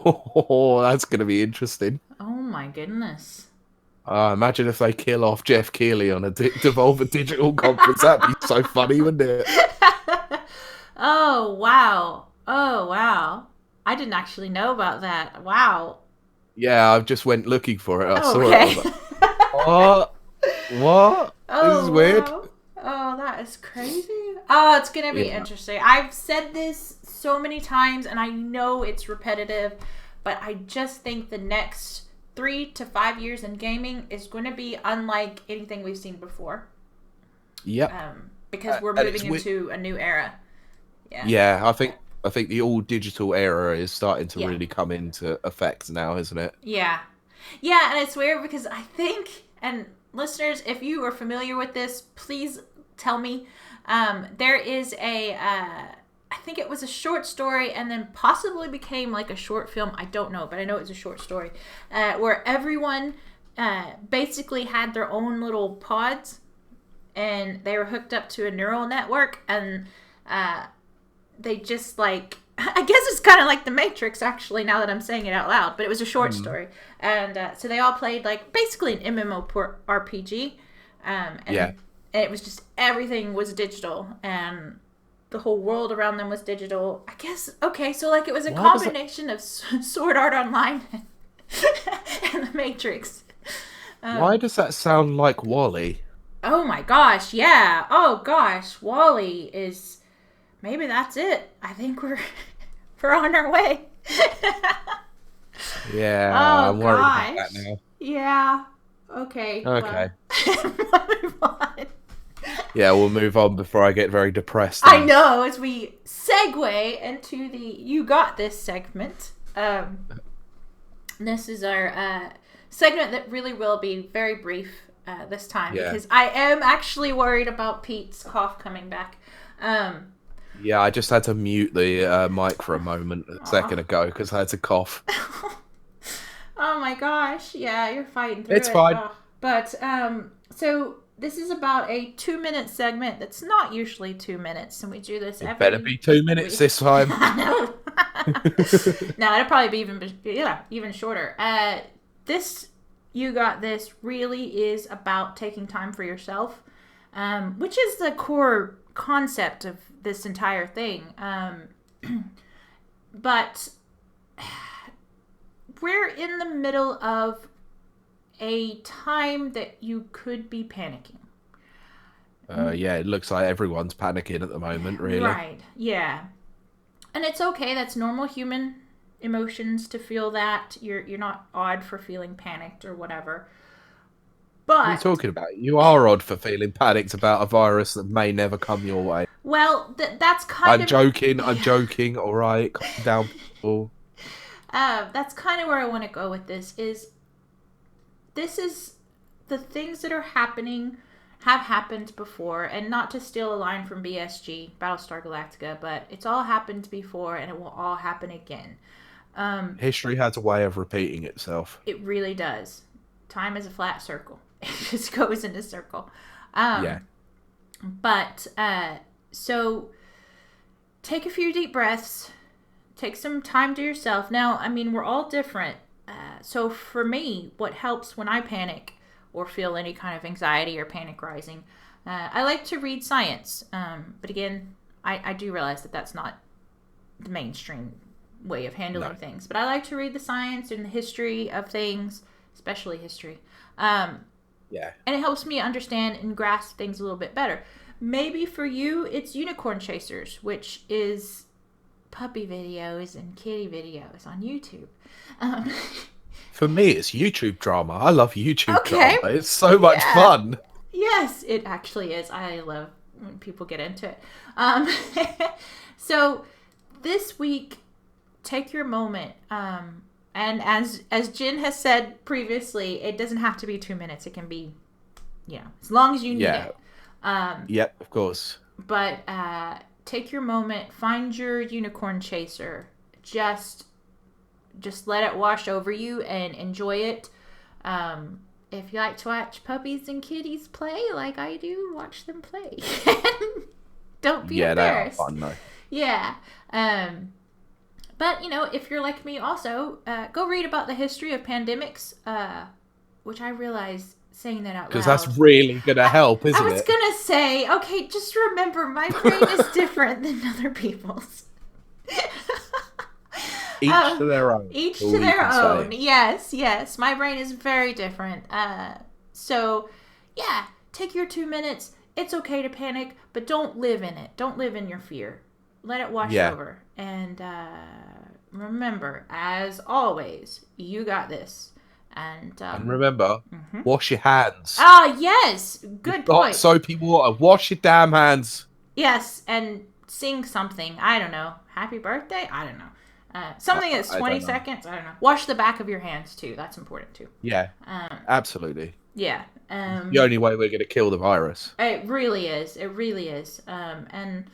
Oh, that's going to be interesting. Oh my goodness. Imagine if they kill off Jeff Keighley on a Devolver Digital conference. That'd be so funny, wouldn't it? Oh wow. Oh wow. I didn't actually know about that. Wow. Yeah, I just went looking for it. I Oh, saw it. I okay. was like, what? What? This is Oh weird. wow. Oh, that is crazy. Oh, it's gonna be Yeah. interesting. I've said this so many times, and I know it's repetitive, but I just think the next 3 to 5 years in gaming is going to be unlike anything we've seen before. Yep. Because we're And it's moving into a new era. Yeah. Yeah, I think the all digital era is starting to Yeah. really come into effect now, isn't it? Yeah. Yeah, and it's weird because I think, and listeners, if you are familiar with this, please tell me. There is I think it was a short story and then possibly became like a short film. I don't know, but I know it was a short story where everyone basically had their own little pods and they were hooked up to a neural network and they just like, I guess it's kind of like the Matrix actually now that I'm saying it out loud, but it was a short story. And so they all played like basically an MMORPG. And it was just everything was digital and the whole world around them was digital. I guess, okay, so like it was a combination of Sword Art Online and the Matrix. Why does that sound like Wally? Oh my gosh, yeah. Oh gosh, Wally is... Maybe that's it. I think we're on our way. Yeah, Oh I'm worried gosh. about that now. Yeah. Okay. Okay. Well, move on. Yeah, we'll move on before I get very depressed. I know, as we segue into the You Got This segment. This is our segment that really will be very brief this time because I am actually worried about Pete's cough coming back. Yeah, I just had to mute the mic for a moment a second ago because I had to cough. Oh my gosh. Yeah, you're fighting through it. It's fine. But, so this is about a 2-minute segment that's not usually 2 minutes, and we do this every... It better be 2 minutes this time. No, it'll probably be even shorter. This You Got This really is about taking time for yourself, which is the core concept of this entire thing. But we're in the middle of a time that you could be panicking. Yeah, it looks like everyone's panicking at the moment, really. Right, yeah. And it's okay, that's normal human emotions to feel that. You're not odd for feeling panicked or whatever. But what are you talking about? You are odd for feeling panicked about a virus that may never come your way. Well, that's kind of... I'm joking, all right? Calm down, people. That's kind of where I want to go with this is the things that are happening have happened before, and not to steal a line from BSG, Battlestar Galactica, but it's all happened before and it will all happen again. History has a way of repeating itself. It really does. Time is a flat circle. It just goes in a circle. Yeah. But, so take a few deep breaths. Take some time to yourself. Now, I mean, we're all different. So for me, what helps when I panic or feel any kind of anxiety or panic rising, I like to read science. But again, I do realize that that's not the mainstream way of handling things. But I like to read the science and the history of things, especially history. Yeah. And it helps me understand and grasp things a little bit better. Maybe for you, it's Unicorn Chasers, which is puppy videos and kitty videos on YouTube. For me, it's YouTube drama. I love YouTube drama. It's so much fun. Yes, it actually is. I love when people get into it. So this week, take your moment. And as Jin has said previously, it doesn't have to be 2 minutes. It can be, as long as you need it. Yep, of course. But take your moment. Find your unicorn chaser. Just let it wash over you and enjoy it. If you like to watch puppies and kitties play like I do, watch them play. Don't be embarrassed. They are fun though. Yeah. But, if you're like me also, go read about the history of pandemics, which I realize saying that out Because that's loud. really going to help, I isn't was it? going to say, okay, just remember my brain is different than other people's. Each to their own. Each to All you their can own. say. Yes, yes. My brain is very different. So, yeah, take your 2 minutes. It's okay to panic, but don't live in it. Don't live in your fear. Let it wash Yeah. over. And remember, as always, you got this. And remember, wash your hands. yes, You've good got point. soapy water. Wash your damn hands. Yes, and sing something. I don't know. Happy birthday? I don't know. Something that's I 20 don't know. seconds. I don't know. Wash the back of your hands too. That's important too. Yeah, absolutely. Yeah. It's the only way we're going to kill the virus. It really is. It really is. And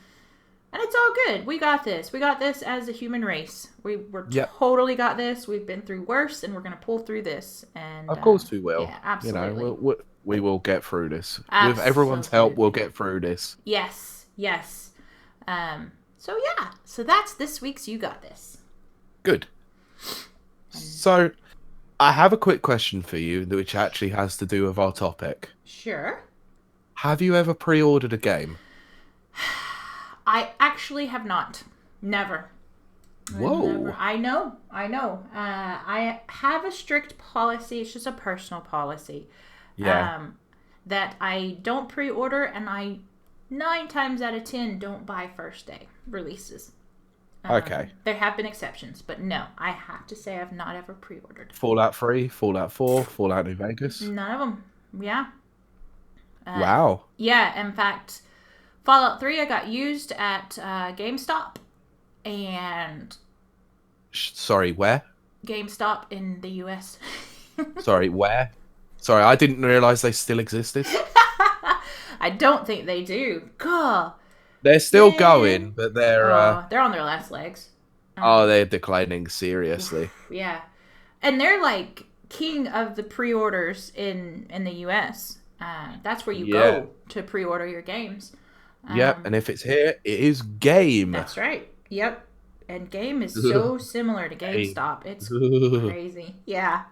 it's all good. We got this. We got this as a human race. We're totally got this. We've been through worse, and we're gonna pull through this. And of course we will. Yeah, absolutely. We will get through this. Absolutely. With everyone's help, we'll get through this. Yes. Yes. So yeah. So that's this week's You Got This. Good. So, I have a quick question for you, which actually has to do with our topic. Sure. Have you ever pre-ordered a game? I actually have not. Never. Whoa. Never. I know. I have a strict policy. It's just a personal policy. Yeah. That I don't pre-order, and I 9 times out of 10 don't buy first day releases. Okay. There have been exceptions, but no, I have to say I've not ever pre-ordered. Fallout 3, Fallout 4, Fallout New Vegas? None of them. Yeah. Wow. Yeah, in fact, Fallout 3 I got used at GameStop, and... Sorry, where? GameStop in the US. Sorry, where? Sorry, I didn't realise they still existed. I don't think they do. God. They're still going, but they're on their last legs. They're declining seriously. Yeah. And they're like king of the pre-orders in the US. That's where you go to pre-order your games. Yep, and if it's here, it is Game. That's right. Yep. And Game is so similar to GameStop. It's crazy. Yeah.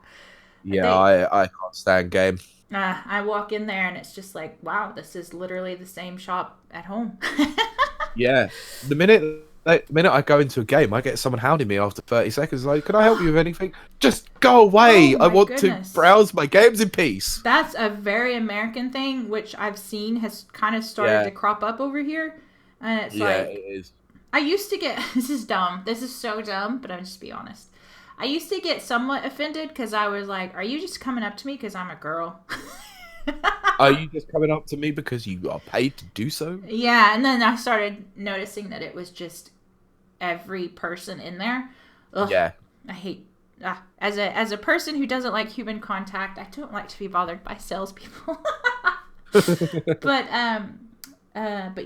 Yeah, I can't stand Game. I walk in there and it's just like, wow, this is literally the same shop at home. Yeah. The minute I go into a game, I get someone hounding me after 30 seconds. Like, can I help you with anything? Just go away. I want to browse my games in peace. That's a very American thing, which I've seen has kind of started to crop up over here. And it's like, it is. I used to get, this is dumb. This is so dumb, but I'll just be honest. I used to get somewhat offended because I was like, are you just coming up to me because I'm a girl? Are you just coming up to me because you are paid to do so? Yeah, and then I started noticing that it was just every person in there. Ugh, yeah. I hate... As a person who doesn't like human contact, I don't like to be bothered by salespeople. But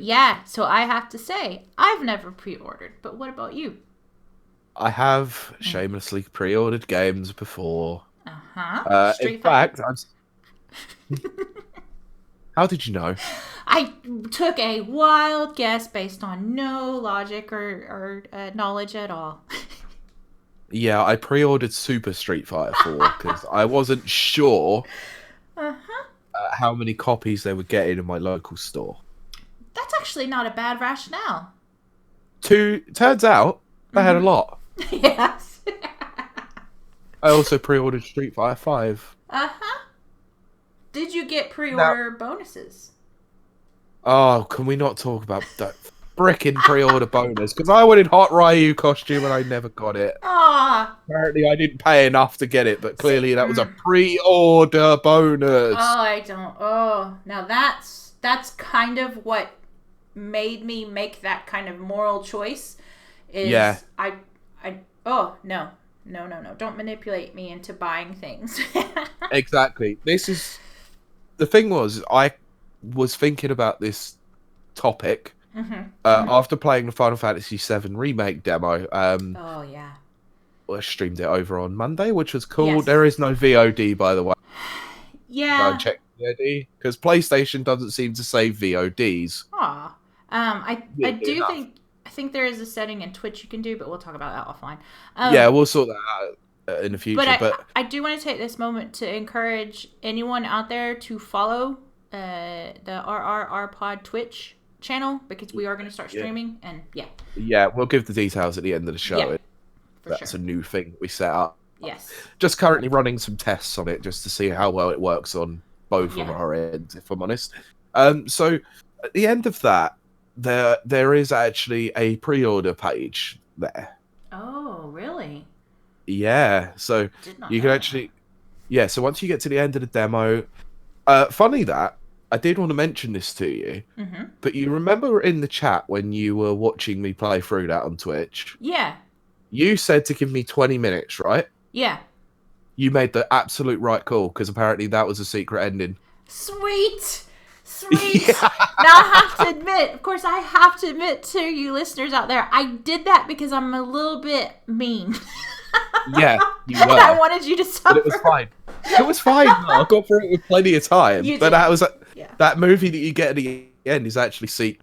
yeah, so I have to say, I've never pre-ordered. But what about you? I have shamelessly pre-ordered games before. Street in fact, how did you know? I took a wild guess based on no logic or knowledge at all. Yeah, I pre-ordered Super Street Fighter 4 because I wasn't sure how many copies they were getting in my local store. That's actually not a bad rationale. Turns out I had a lot. Yes. I also pre-ordered Street Fighter 5. Did you get pre-order bonuses? Oh, can we not talk about that frickin' pre-order bonus? Because I wanted Hot Ryu costume and I never got it. Apparently I didn't pay enough to get it, but clearly that was a pre-order bonus. Now that's kind of what made me make that kind of moral choice. No, don't manipulate me into buying things. Exactly. The thing was, I was thinking about this topic after playing the Final Fantasy VII Remake demo. I streamed it over on Monday, which was cool. Yes. There is no VOD, by the way. Yeah. Go and check VOD, because PlayStation doesn't seem to save VODs. I think there is a setting in Twitch you can do, but we'll talk about that offline. Yeah, we'll sort that out in the But future. I do want to take this moment to encourage anyone out there to follow the RRR Pod Twitch channel, because we are going to start streaming. And yeah, we'll give the details at the end of the show. Yeah, that's a new thing we set up. Yes. Just currently running some tests on it just to see how well it works on both of our ends, if I'm honest. So at the end of that, there is actually a pre-order page there. Oh, really? Yeah. So you can actually, so once you get to the end of the demo, funny that I did want to mention this to you, but you remember in the chat when you were watching me play through that on Twitch? Yeah. You said to give me 20 minutes, right? Yeah. You made the absolute right call, because apparently that was a secret ending. Sweet. Yeah. Now I have to admit, of course, I have to admit to you listeners out there, I did that because I'm a little bit mean. Yeah, you were. And I wanted you to suffer. But it was fine. It was fine. I got through it with plenty of time. But that was that movie that you get at the end is actually secret.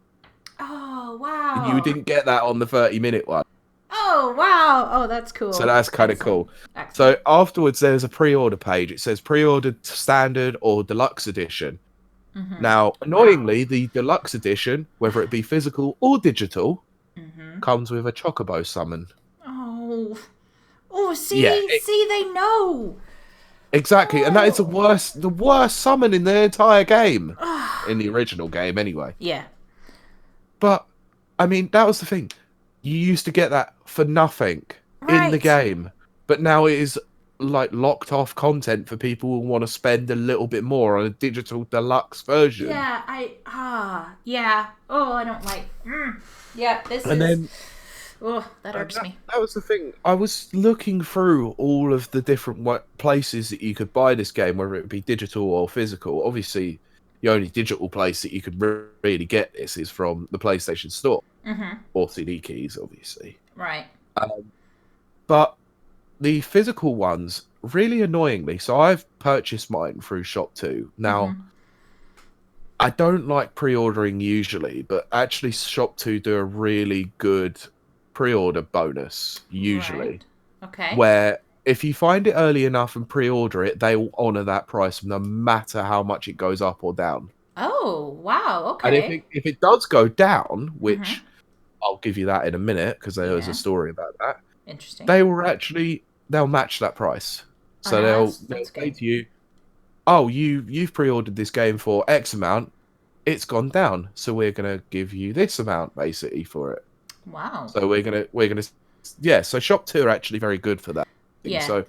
Oh, wow. You didn't get that on the 30-minute one. Oh, wow. Oh, that's cool. So that's kind of cool. Excellent. So afterwards, there's a pre-order page. It says pre-ordered standard or deluxe edition. Now, annoyingly, the deluxe edition, whether it be physical or digital, comes with a chocobo summon. Oh, see, they know. Exactly, and that is the worst summon in the entire game. In the original game, anyway. Yeah. But, I mean, that was the thing. You used to get that for nothing in the game. But now it is, like, locked off content for people who want to spend a little bit more on a digital deluxe version. Yeah, yeah. Oh, I don't like... Yeah, Then... Oh, that irks me. That was the thing. I was looking through all of the different places that you could buy this game, whether it be digital or physical. Obviously, the only digital place that you could really get this is from the PlayStation Store. Or CD keys, obviously. Right. But the physical ones, really annoyingly, so I've purchased mine through Shop 2. Now, I don't like pre-ordering usually, but actually Shop 2 do a really good pre-order bonus, usually. Right. Okay. Where if you find it early enough and pre-order it, they will honour that price no matter how much it goes up or down. Oh, wow, okay. And if it does go down, which... I'll give you that in a minute, because there was a story about that. Interesting. They'll match that price. So they'll say to you, oh, you've pre-ordered this game for X amount, it's gone down, so we're gonna give you this amount basically for it. Wow. So we're gonna so Shop 2 are actually very good for that. Yeah. So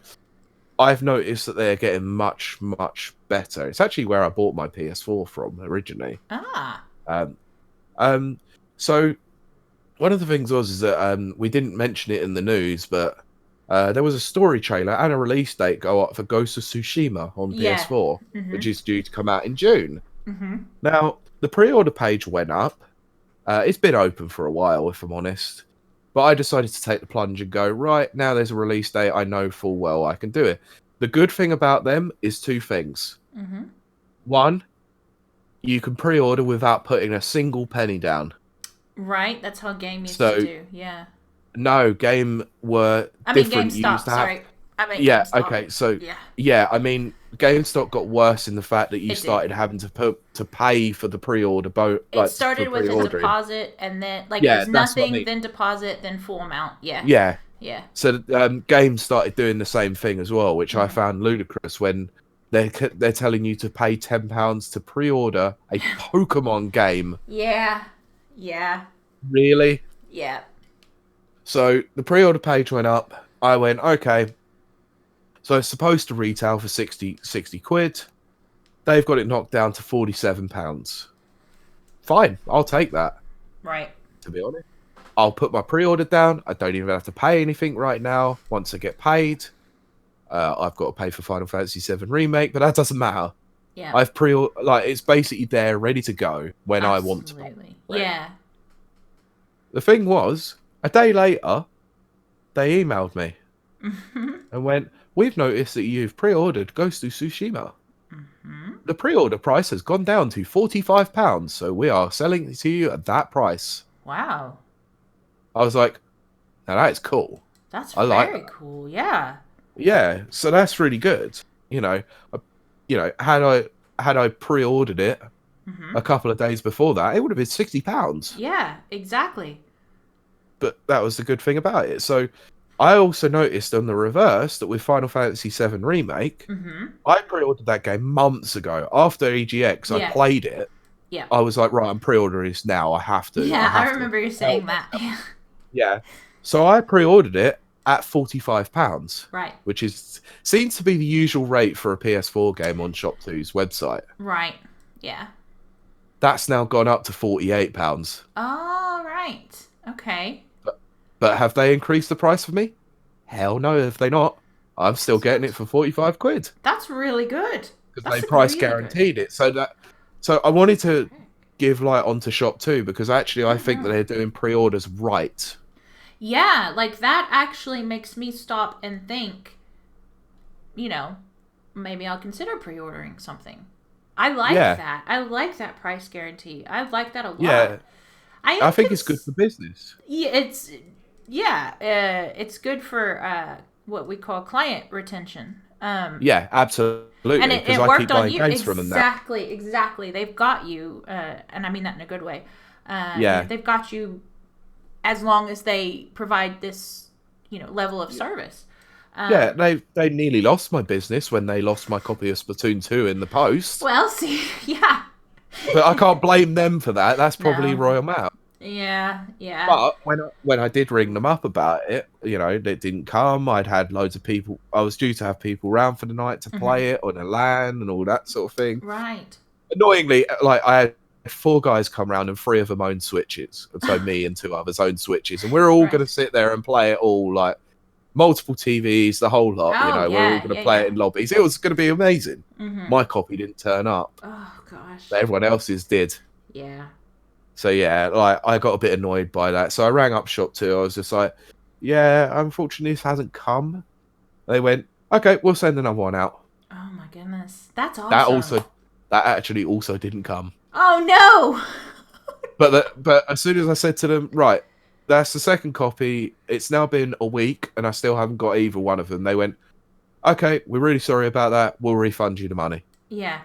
I've noticed that they're getting much, much better. It's actually where I bought my PS4 from originally. So one of the things is that we didn't mention it in the news, but there was a story trailer and a release date go up for Ghost of Tsushima on PS4, which is due to come out in June. Now, the pre-order page went up. It's been open for a while, if I'm honest. But I decided to take the plunge and go, right, now there's a release date, I know full well I can do it. The good thing about them is two things. One, you can pre-order without putting a single penny down. Right, that's how Game used to do, yeah. No, Game were different. GameStop, sorry. GameStop. Okay, so I mean, GameStop got worse in the fact that you started having to pay for the pre-order it started with a deposit, and then there's nothing, then deposit, then full amount. Yeah. So Game started doing the same thing as well, which I found ludicrous when they're telling you to pay £10 to pre-order a Pokemon game. Yeah. Really? Yeah. So the pre-order page went up. I went, okay. So it's supposed to retail for 60 quid. They've got it knocked down to £47. Fine, I'll take that. Right. To be honest. I'll put my pre-order down. I don't even have to pay anything right now. Once I get paid, I've got to pay for Final Fantasy VII Remake, but that doesn't matter. Yeah. I've it's basically there, ready to go when I want to. Absolutely. Yeah. The thing was, a day later, they emailed me and went, we've noticed that you've pre-ordered Ghost of Tsushima. The pre-order price has gone down to £45, so we are selling it to you at that price. Wow. I was like, now that is cool. That's I like very that. cool. Yeah. Yeah, so that's really good. You know, I, had I pre-ordered it Mm-hmm. a couple of days before that, it would have been £60. Yeah, exactly. But that was the good thing about it. So I also noticed on the reverse that with Final Fantasy VII Remake, Mm-hmm. I pre-ordered that game months ago. After EGX, I Yeah. played it. Yeah. I was like, right, I'm pre-ordering this now. I have to. I Yeah, I have to. remember you saying that. Yeah. Yeah. So I pre-ordered it at £45, Right. which seems to be the usual rate for a PS4 game on Shop2's website. Right. Yeah. That's now gone up to £48. All right. Okay. But have they increased the price for me? Hell no, have they not? I'm still getting it for 45 quid That's really good. because they That's price really good. guaranteed it. So I wanted to give light onto Shop 2 because actually I think that they're doing pre-orders right. Yeah, like that actually makes me stop and think, maybe I'll consider pre-ordering something. I like Yeah. that. I like that price guarantee. I like that a lot. Yeah. I I think it's good for business. Yeah, it's good for what we call client retention. Yeah, absolutely. And Because it I keep worked on buying you games from them now. exactly. They've got you, and I mean that in a good way. Yeah. They've got you as long as they provide this, level of service. Yeah, they nearly lost my business when they lost my copy of Splatoon 2 in the post. Well, see, yeah. But I can't blame them for that. That's probably No. Royal Mail. Yeah, yeah. But when I did ring them up about it, it didn't come. I'd had loads of people. I was due to have people round for the night to play it on a LAN and all that sort of thing. Right. Annoyingly, like I had 4 guys come round and 3 of them owned Switches, and so me and 2 others owned Switches, and we're all going to sit there and play it all like multiple TVs, the whole lot. Oh, We're all going to play it in lobbies. It was going to be amazing. My copy didn't turn up. Oh gosh. But everyone else's did. Yeah. So yeah, like I got a bit annoyed by that. So I rang up Shop 2. I was just like, "Yeah, unfortunately, this hasn't come." They went, "Okay, we'll send another one out." Oh my goodness, that's awesome. That actually also didn't come. Oh no. But as soon as I said to them, "Right, that's the second copy. It's now been a week, and I still haven't got either one of them." They went, "Okay, we're really sorry about that. We'll refund you the money." Yeah.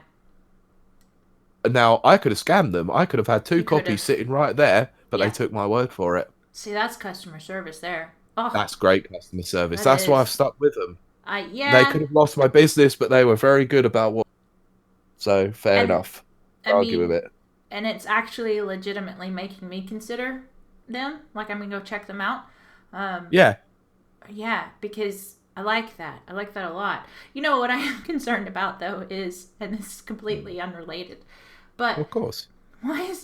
Now, I could have scammed them. I could have had 2 copies sitting right there, but they took my word for it. See, that's customer service there. Oh, that's great customer service. That's why I've stuck with them. They could have lost my business, but they were very good about what. So, fair enough. Argue with it. And it's actually legitimately making me consider them. Like, I'm going to go check them out. Yeah. Yeah, because I like that. I like that a lot. You know, what I am concerned about, though, is, and this is completely unrelated, but of course, why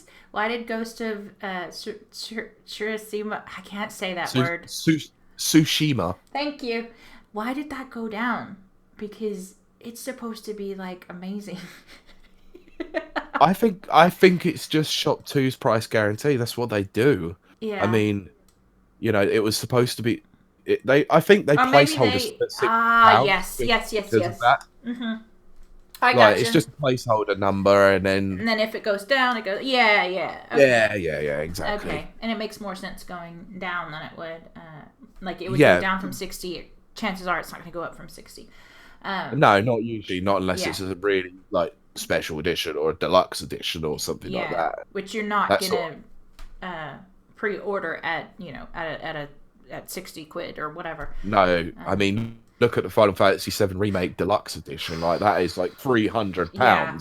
did Ghost of Tsushima, I can't say that word. Tsushima. Thank you. Why did that go down? Because it's supposed to be like amazing. I think it's just Shop 2's price guarantee. That's what they do. Yeah. I mean, it was supposed to be. I think they placeholders. Yes. Mm-hmm. I got It's just a placeholder number, and then if it goes down, it goes. Yeah. Okay. Yeah. Exactly. Okay, and it makes more sense going down than it would. Like it would go down from 60. Chances are it's not going to go up from 60. No, not usually. Not unless it's a really like special edition or a deluxe edition or something like that. Which you're not going to pre-order at at 60 quid or whatever. No, I mean, look at the Final Fantasy VII Remake Deluxe Edition. Like, that is like £300. Yeah.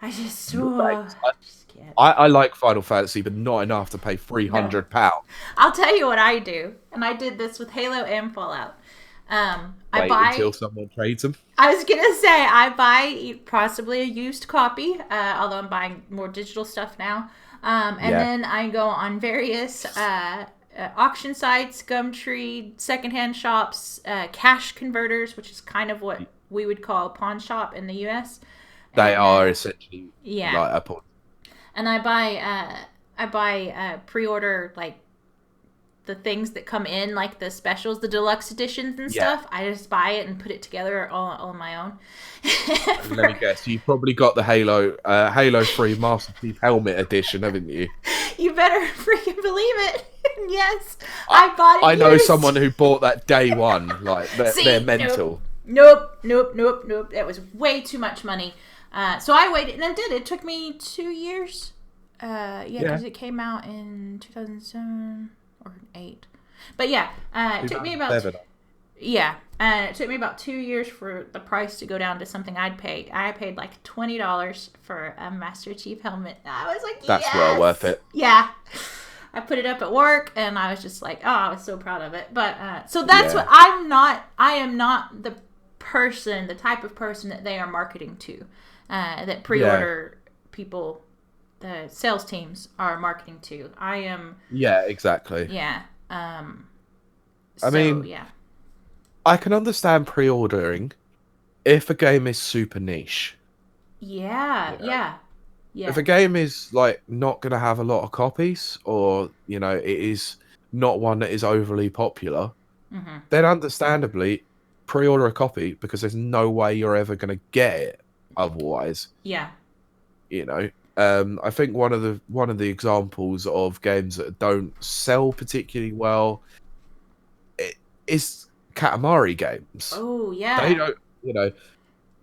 I just can't. I like Final Fantasy, but not enough to pay £300. No. I'll tell you what I do, and I did this with Halo and Fallout. I buy until someone trades them. I was gonna say I buy possibly a used copy, although I'm buying more digital stuff now. Then I go on various auction sites, Gumtree, secondhand shops, cash converters, which is kind of what we would call a pawn shop in the U.S. They are essentially like a pawn. And I buy pre-order like the things that come in, like the specials, the deluxe editions and stuff. I just buy it and put it together all on my own. Let me guess, you've probably got the Halo 3 Master Chief Helmet Edition, haven't you? You better freaking believe it. Yes, I bought it I know used. someone who bought that day one. Like they're See, mental. nope. That was way too much money. So I waited, and I did. It took me 2 years. Yeah, because it came out in 2007 or 8. But yeah, it took me about 2007. it took me about 2 years for the price to go down to something I'd pay. I paid like $20 for a Master Chief helmet. I was like, That's well worth yes, it. yeah. I put it up at work, and I was just like, oh, I was so proud of it. But so that's what I'm not. I am not the type of person that they are marketing to, that pre-order people, the sales teams are marketing to. I am. Yeah, exactly. Yeah. I mean, yeah. I can understand pre-ordering if a game is super niche. Yeah. You know? Yeah. Yeah. If a game is like not going to have a lot of copies, or it is not one that is overly popular, then understandably pre-order a copy, because there's no way you're ever going to get it otherwise. Yeah. I think one of the examples of games that don't sell particularly well is Katamari games. Oh yeah. They don't,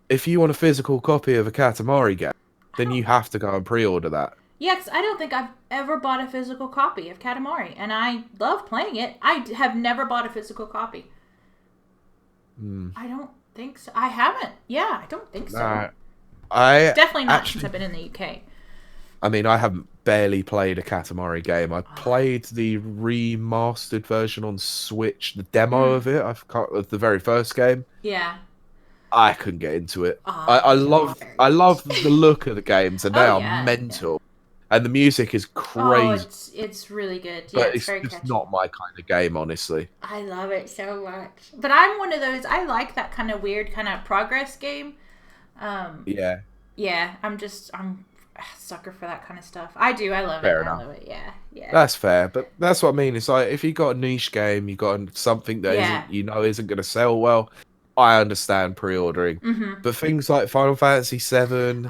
if you want a physical copy of a Katamari game, then you have to go and pre-order that. Yeah, because I don't think I've ever bought a physical copy of Katamari, and I love playing it. I have never bought a physical copy. I don't think so. I haven't. Yeah, I don't think so. I definitely not since I've been in the UK. I mean, I haven't barely played a Katamari game. I played the remastered version on Switch, the demo of it. Of the very first game. Yeah. I couldn't get into it. Oh, I love the look of the games, and they are mental, and the music is crazy. Oh, it's really good. Yeah, But it's very just catchy. not my kind of game, honestly. I love it so much. But I'm one of those. I like that kind of weird kind of progress game. Yeah. Yeah, I'm a sucker for that kind of stuff. I do. I love it. I love it. Yeah. Yeah. That's fair, but that's what I mean. It's like if you got a niche game, you got something that isn't going to sell well. I understand pre-ordering, but things like Final Fantasy VII,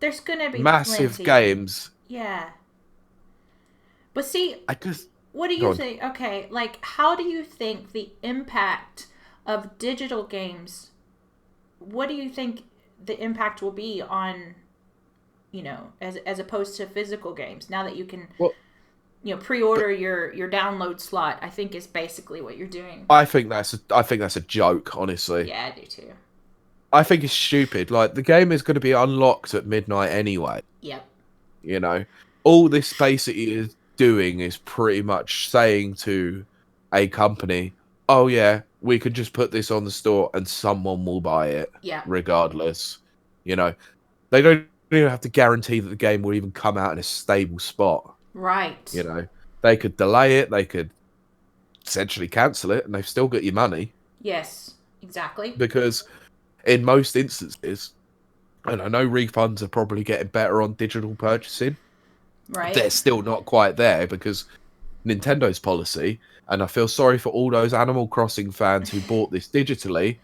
there's gonna be massive games. Yeah. But see, what do Go you on. think? Okay, like how do you think the impact of digital games? What do you think the impact will be on, as opposed to physical games? Now that you can, pre-order your download slot, I think is basically what you're doing. I think that's a joke, honestly. Yeah, I do too. I think it's stupid. Like, the game is going to be unlocked at midnight anyway. Yep. All this basically is doing is pretty much saying to a company, oh yeah, we could just put this on the store and someone will buy it. Yeah. Regardless. They don't even have to guarantee that the game will even come out in a stable spot. Right. They could delay it, they could essentially cancel it, and they've still got your money. Yes, exactly. Because in most instances, and I know refunds are probably getting better on digital purchasing, right? They're still not quite there because Nintendo's policy, and I feel sorry for all those Animal Crossing fans who bought this digitally,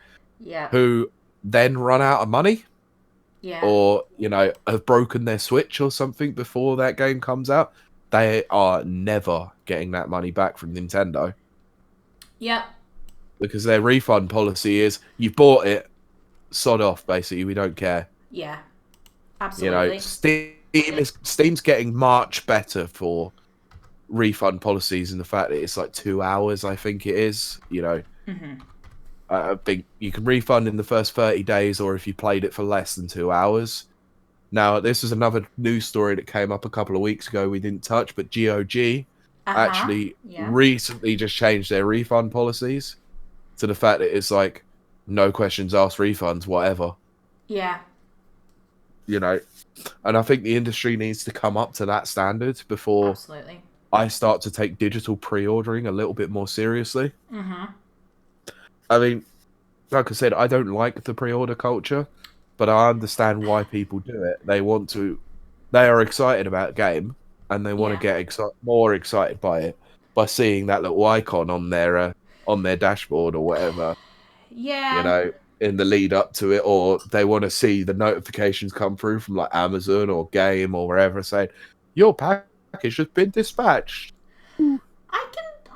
who then run out of money. Or, have broken their Switch or something before that game comes out. They are never getting that money back from Nintendo. Yep. Because their refund policy is, you bought it, sod off, basically, we don't care. Yeah. Absolutely. Steam's getting much better for refund policies, and the fact that it's like 2 hours, I think it is, I think you can refund in the first 30 days, or if you played it for less than 2 hours. Now, this is another news story that came up a couple of weeks ago we didn't touch, but GOG actually recently just changed their refund policies to the fact that it's like, no questions asked refunds, whatever. Yeah. And I think the industry needs to come up to that standard before I start to take digital pre-ordering a little bit more seriously. I mean, like I said, I don't like the pre-order culture, but I understand why people do it. They are excited about a game, and they want to get more excited by it by seeing that little icon on their dashboard or whatever. Yeah. In the lead up to it, or they want to see the notifications come through from like Amazon or Game or wherever saying your package has been dispatched.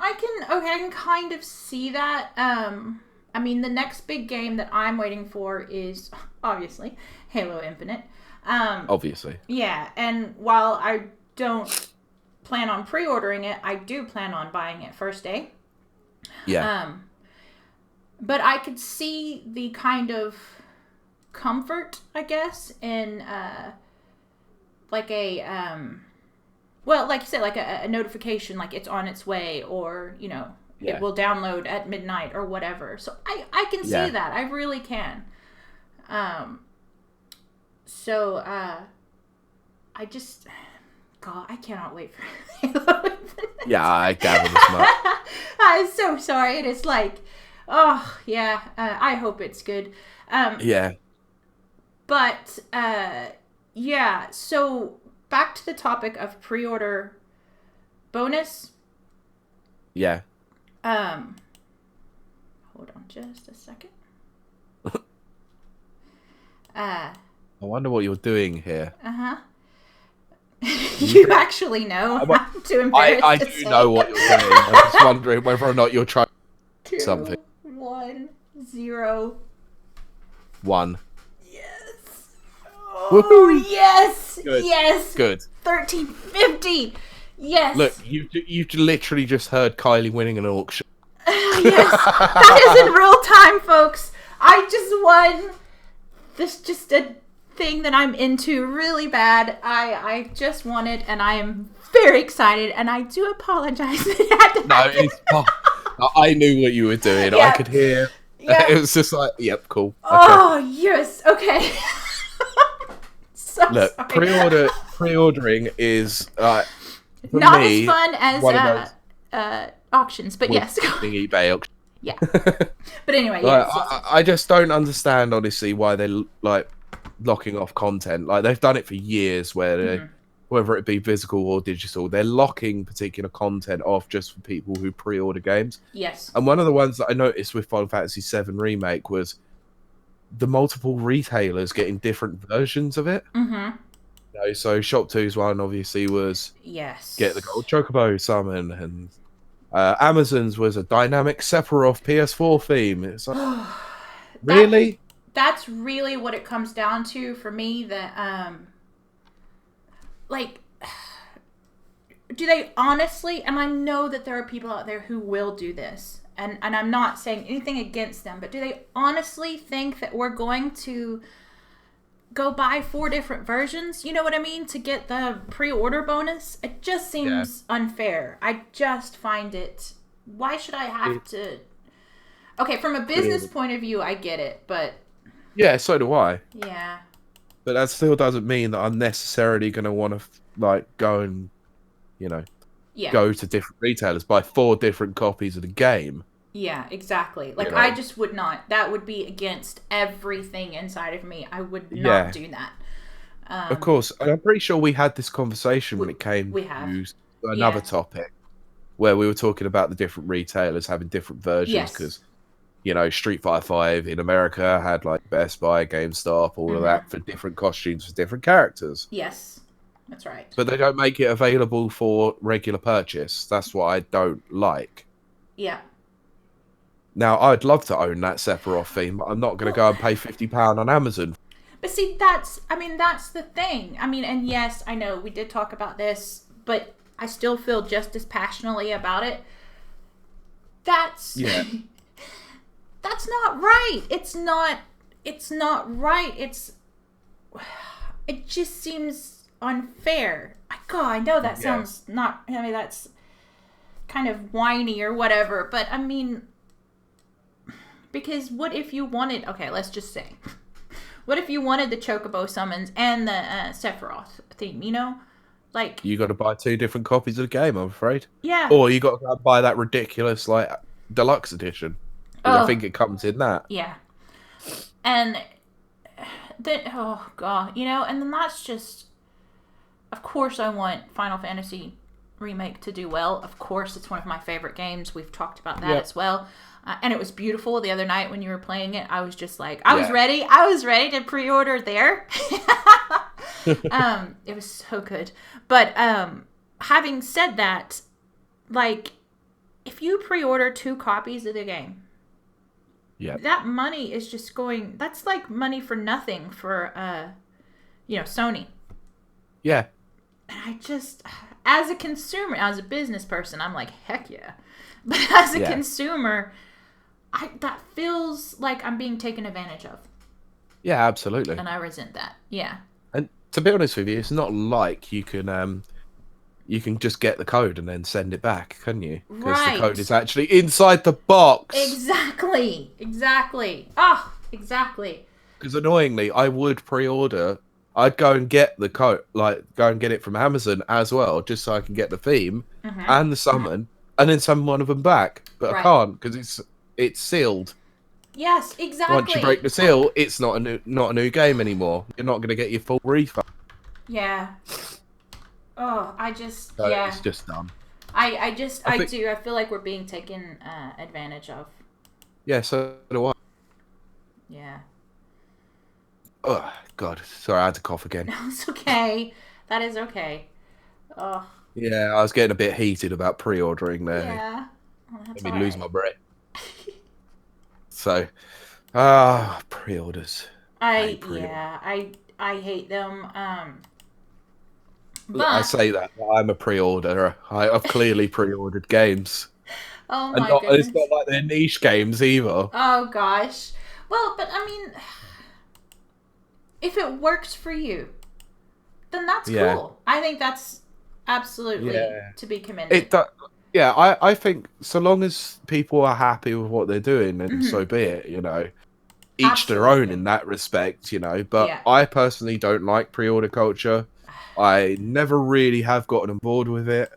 I can kind of see that. I mean, the next big game that I'm waiting for is obviously Halo Infinite. Obviously. Yeah, and while I don't plan on pre-ordering it, I do plan on buying it first day. Yeah. But I could see the kind of comfort, I guess, in like a well, like you said, like a notification, like it's on its way, or it will download at midnight or whatever. So I can see that. I really can. So I just, God, I cannot wait for Halo Infinite. Yeah, I gather as much. I'm so sorry. It is like, oh yeah. I hope it's good. Yeah. But yeah. So back to the topic of pre-order bonus. Yeah. Hold on just a second. I wonder what you're doing here. You actually know. I'm too embarrassed I to do say. know what you're doing. I'm just wondering whether or not you're trying 2, something. 1, 0. 1. Yes. Oh, woohoo! Yes. Good. Yes. Good. 1350. Yes. Look, you've literally just heard Kylie winning an auction. Yes. That is in real time, folks. I just won. This just a thing that I'm into really bad. I just won it, and I am very excited, and I do apologize. No, it's fine. I knew what you were doing. Yep. I could hear. Yep. It was just like, yep, cool. Okay. Oh, yes. Okay. So look, sorry. pre-ordering is not me, as fun as auctions, but yes. eBay auction. Yeah. But anyway, like, yes. I just don't understand, honestly, why they're like locking off content. Like, they've done it for years, where they, whether it be physical or digital, they're locking particular content off just for people who pre-order games. Yes. And one of the ones that I noticed with Final Fantasy VII Remake was the multiple retailers getting different versions of it. So Shop 2's one obviously was get the gold chocobo summon, and Amazon's was a dynamic Sephiroth PS4 theme. It's like, really? That's really what it comes down to for me. That like, do they honestly? And I know that there are people out there who will do this, and I'm not saying anything against them, but do they honestly think that we're going to go buy 4 different versions, you know what I mean, to get the pre-order bonus? It just seems unfair. I just find it, why should I have to? Okay, from a business point of view, I get it, but yeah, so do I. Yeah. But that still doesn't mean that I'm necessarily going to want to like go and go to different retailers, buy 4 different copies of the game. Yeah, exactly. Like, I just would not. That would be against everything inside of me. I would not do that. Of course. And I'm pretty sure we had this conversation when it came to another topic, where we were talking about the different retailers having different versions, because, Street Fighter 5 in America had, like, Best Buy, GameStop, all of that, for different costumes for different characters. Yes, that's right. But they don't make it available for regular purchase. That's what I don't like. Yeah. Now, I'd love to own that Sephiroth theme, but I'm not going to go and pay £50 on Amazon. But see, that's the thing. I mean, and yes, I know we did talk about this, but I still feel just as passionately about it. That's that's not right. It's not right. It just seems unfair. God, I know that sounds not, I mean, that's kind of whiny or whatever, but I mean, because what if you wanted, okay, let's just say, what if you wanted the Chocobo summons and the Sephiroth theme, Like, you got to buy 2 different copies of the game, I'm afraid. Yeah. Or you got to buy that ridiculous, like, deluxe edition. I think it comes in that. Yeah. And then, oh, God, and then that's just, of course I want Final Fantasy Remake to do well. Of course, it's one of my favorite games. We've talked about that as well. And it was beautiful the other night when you were playing it. I was just like, I was ready. I was ready to pre-order there. It was so good. But having said that, like, if you pre-order 2 copies of the game, Yeah. that money is just going. That's like money for nothing for Sony. Yeah. And I just, as a consumer, as a business person, I'm like, heck yeah. But as a consumer, that feels like I'm being taken advantage of. Yeah, absolutely. And I resent that. Yeah. And to be honest with you, it's not like you can just get the code and then send it back, can you? Because the code is actually inside the box. Exactly. Oh, exactly. Because annoyingly, I would pre-order. I'd go and get the code, like go and get it from Amazon as well, just so I can get the theme and the summon, and then summon one of them back. But I can't because it's sealed. Yes, exactly. Once you break the seal, it's not a new game anymore. You're not going to get your full refund. Yeah. Oh, It's just dumb. I feel like we're being taken advantage of. Yeah, so do I. Yeah. Oh, God. Sorry, I had to cough again. No, it's okay. That is okay. Oh. Yeah, I was getting a bit heated about pre-ordering there. Yeah. Let me lose my breath. So, pre-orders. I hate them. But I say that, but I'm a pre-orderer. I've clearly pre-ordered games. Oh my goodness. It's not like they're niche games either. Oh gosh. Well, but I mean, if it works for you, then that's cool. I think that's absolutely to be commended. I think so long as people are happy with what they're doing, then so be it, Each their own in that respect, But I personally don't like pre-order culture. I never really have gotten on board with it.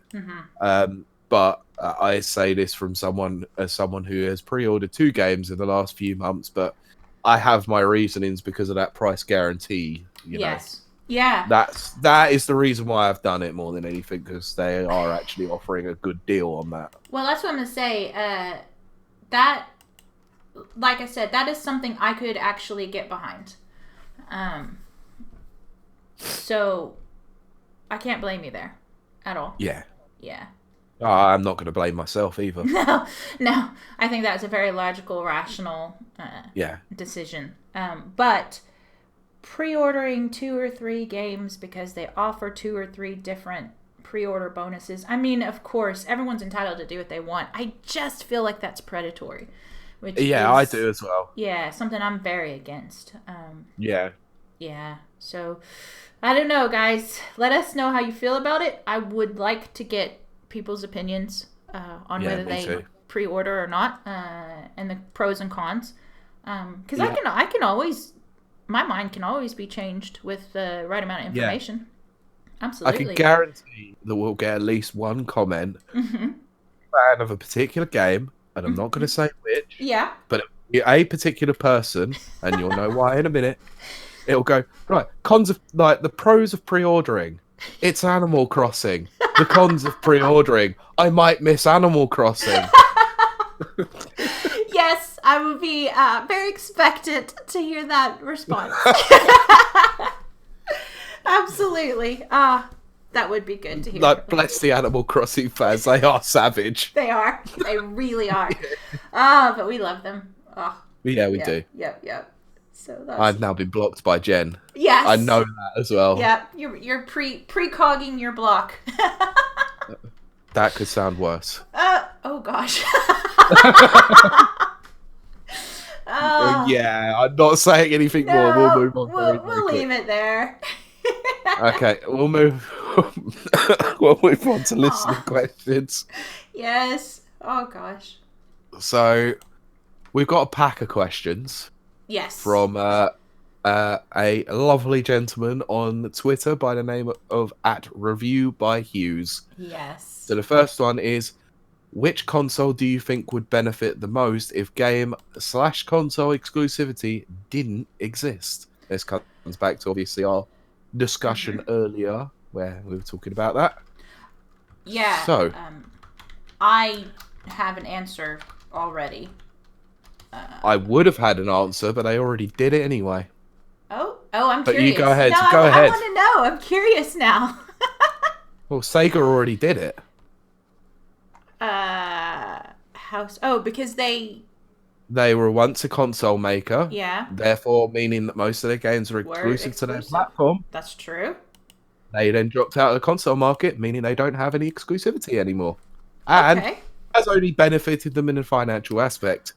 But I say this from someone who has pre-ordered 2 games in the last few months, but I have my reasonings because of that price guarantee. Yes. Yeah. That is the reason why I've done it more than anything, because they are actually offering a good deal on that. Well, that's what I'm gonna say. That, like I said, that is something I could actually get behind. So I can't blame you there at all. Yeah. Yeah. I'm not going to blame myself either. No. I think that's a very logical, rational decision. But pre-ordering 2 or 3 games because they offer 2 or 3 different pre-order bonuses. I mean, of course, everyone's entitled to do what they want. I just feel like that's predatory. I do as well. Yeah, something I'm very against. Yeah. So, I don't know, guys. Let us know how you feel about it. I would like to get people's opinions on whether they pre-order or not, and the pros and cons. Because I can always, my mind can always be changed with the right amount of information. Absolutely. I can guarantee that we'll get at least one comment fan of a particular game, and I'm not going to say which. Yeah. But a particular person, and you'll know why in a minute. It'll go, right, cons of, like, the pros of pre-ordering. It's Animal Crossing. The cons of pre-ordering. I might miss Animal Crossing. Yes, I would be very expectant to hear that response. Absolutely. That would be good to hear. Like, bless the Animal Crossing fans. They are savage. They are. They really are. But we love them. Yeah, we do. Yep. So I've now been blocked by Jen. Yes. I know that as well. Yeah, you're pre-cogging your block. That could sound worse. Oh gosh. Yeah, I'm not saying anything more. We'll move on. We'll leave it there. Okay, we'll move on to listener questions. Yes. Oh gosh. So, we've got a pack of questions. Yes. From a lovely gentleman on Twitter by the name of @ReviewByHughes. Yes. So the first one is, which console do you think would benefit the most if game/console exclusivity didn't exist? This comes back to obviously our discussion earlier where we were talking about that. Yeah. So I have an answer already. I would have had an answer, but I already did it anyway. Oh, I'm curious. But you go ahead. No, go ahead. I want to know. I'm curious now. Well, Sega already did it. House. Oh, because they. They were once a console maker, Yeah. therefore meaning that most of their games were Were exclusive to their exclusive. platform. That's true. They then dropped out of the console market, meaning they don't have any exclusivity anymore. And Okay. has only benefited them in a financial aspect.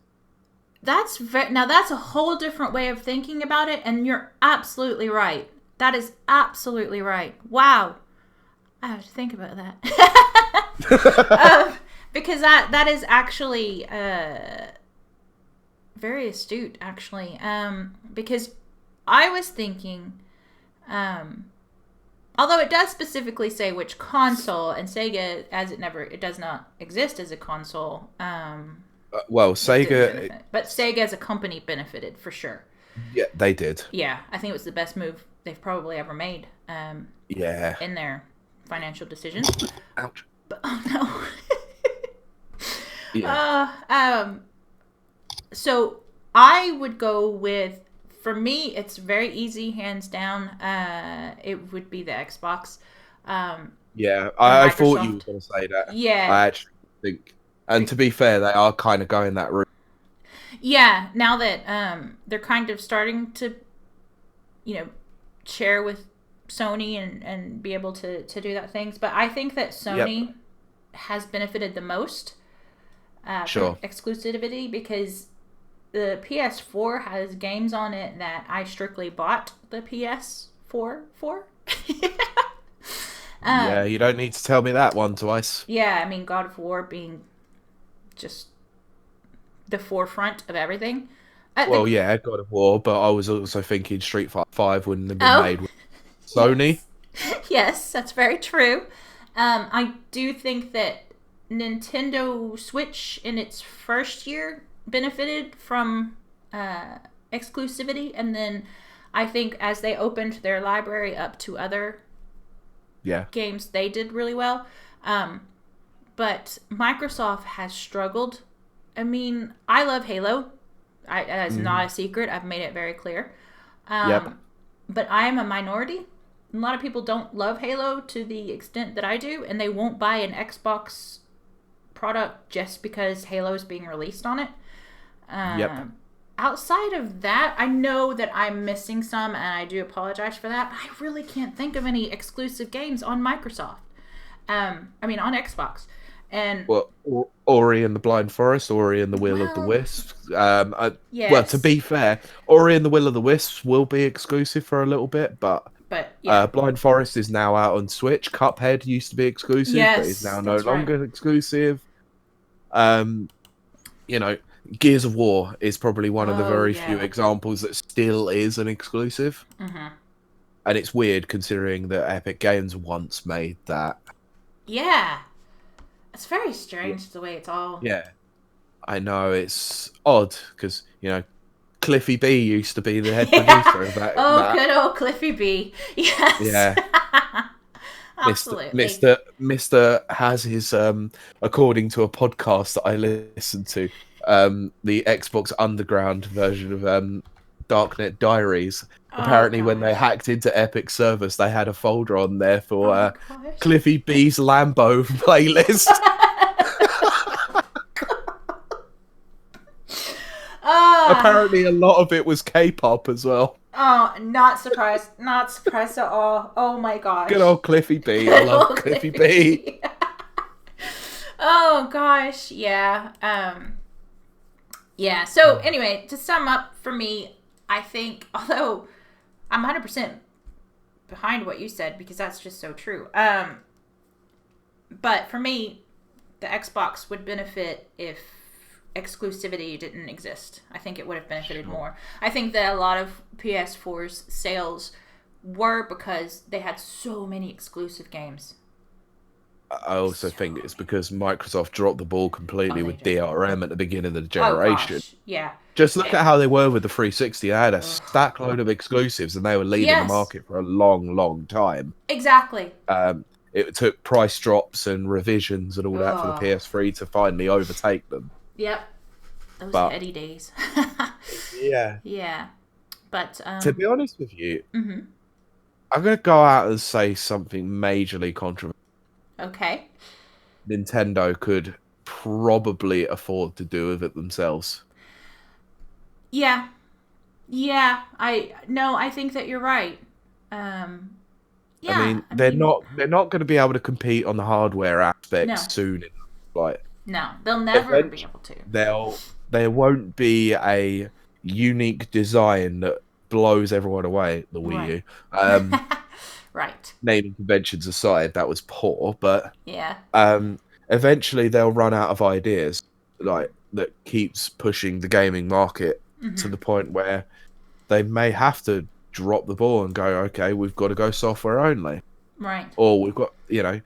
Now that's a whole different way of thinking about it, and you're absolutely right. That is absolutely right. Wow. I have to think about that. Because that is actually very astute, actually. Because I was thinking, although it does specifically say which console, and Sega, as it does not exist as a console. Well, Sega, but Sega as a company benefited for sure. Yeah, they did. Yeah, I think it was the best move they've probably ever made. Yeah. In their financial decisions. Ouch. But, oh no. Yeah. So I would go with, for me, it's very easy, hands down. It would be the Xbox. Yeah, I thought you were going to say that. Yeah. I actually think, and to be fair, they are kind of going that route. Yeah, now that they're kind of starting to, share with Sony and be able to do that things. But I think that Sony has benefited the most from exclusivity, because the PS4 has games on it that I strictly bought the PS4 for. Yeah, you don't need to tell me that one twice. Yeah, I mean, God of War being just the forefront of everything. Well, yeah, God of War, but I was also thinking Street Fighter 5 wouldn't have been made with Sony. Yes, that's very true. I do think that Nintendo Switch in its first year benefited from exclusivity, and then I think as they opened their library up to other games, they did really well. But Microsoft has struggled. I mean, I love Halo. That's not a secret. I've made it very clear. But I am a minority. A lot of people don't love Halo to the extent that I do, and they won't buy an Xbox product just because Halo is being released on it. Outside of that, I know that I'm missing some, and I do apologize for that. But I really can't think of any exclusive games on Microsoft. On Xbox. And Ori and the Blind Forest, Ori and the Will of the Wisps. Well, to be fair, Ori and the Will of the Wisps will be exclusive for a little bit, but Blind Forest is now out on Switch. Cuphead used to be exclusive, but is now no longer exclusive. Gears of War is probably one of the very few examples that still is an exclusive. And it's weird considering that Epic Games once made that. Yeah. It's very strange the way it's all... Yeah. I know, it's odd, because, Cliffy B used to be the head producer of that. Good old Cliffy B. Yes. Yeah. Absolutely. Mr. has his, according to a podcast that I listened to, the Xbox Underground version of Darknet Diaries. Apparently, when they hacked into Epic servers, they had a folder on there for Cliffy B's Lambo playlist. Apparently, a lot of it was K-pop as well. Oh, not surprised. Not surprised at all. Oh my gosh. Good old Cliffy B. I love Cliffy B. Oh gosh, yeah. Yeah, so anyway, to sum up for me, I think, although I'm 100% behind what you said, because that's just so true. But for me, the Xbox would benefit if exclusivity didn't exist. I think it would have benefited more. I think that a lot of PS4's sales were because they had so many exclusive games. I also think it's because Microsoft dropped the ball completely with DRM at the beginning of the generation. Yeah. Just look at how they were with the 360. They had a stack load of exclusives, and they were leading the market for a long, long time. Exactly. It took price drops and revisions and all that for the PS3 to finally overtake them. Yep. Those heady days. Yeah. Yeah. But to be honest with you, I'm going to go out and say something majorly controversial. Okay. Nintendo could probably afford to do with it themselves. Yeah. Yeah. I think that you're right. Um, I yeah. mean, I mean, they're not going to be able to compete on the hardware no. aspects soon. Like, No. They'll never be eventually, able to. there won't be a unique design that blows everyone away. The Wii Right. U. Right. Naming conventions aside, that was poor, but Yeah. um, eventually they'll run out of ideas like that keeps pushing the gaming market to Mm-hmm. the point where they may have to drop the ball and go, okay, we've got to go software only, Right. or we've got, and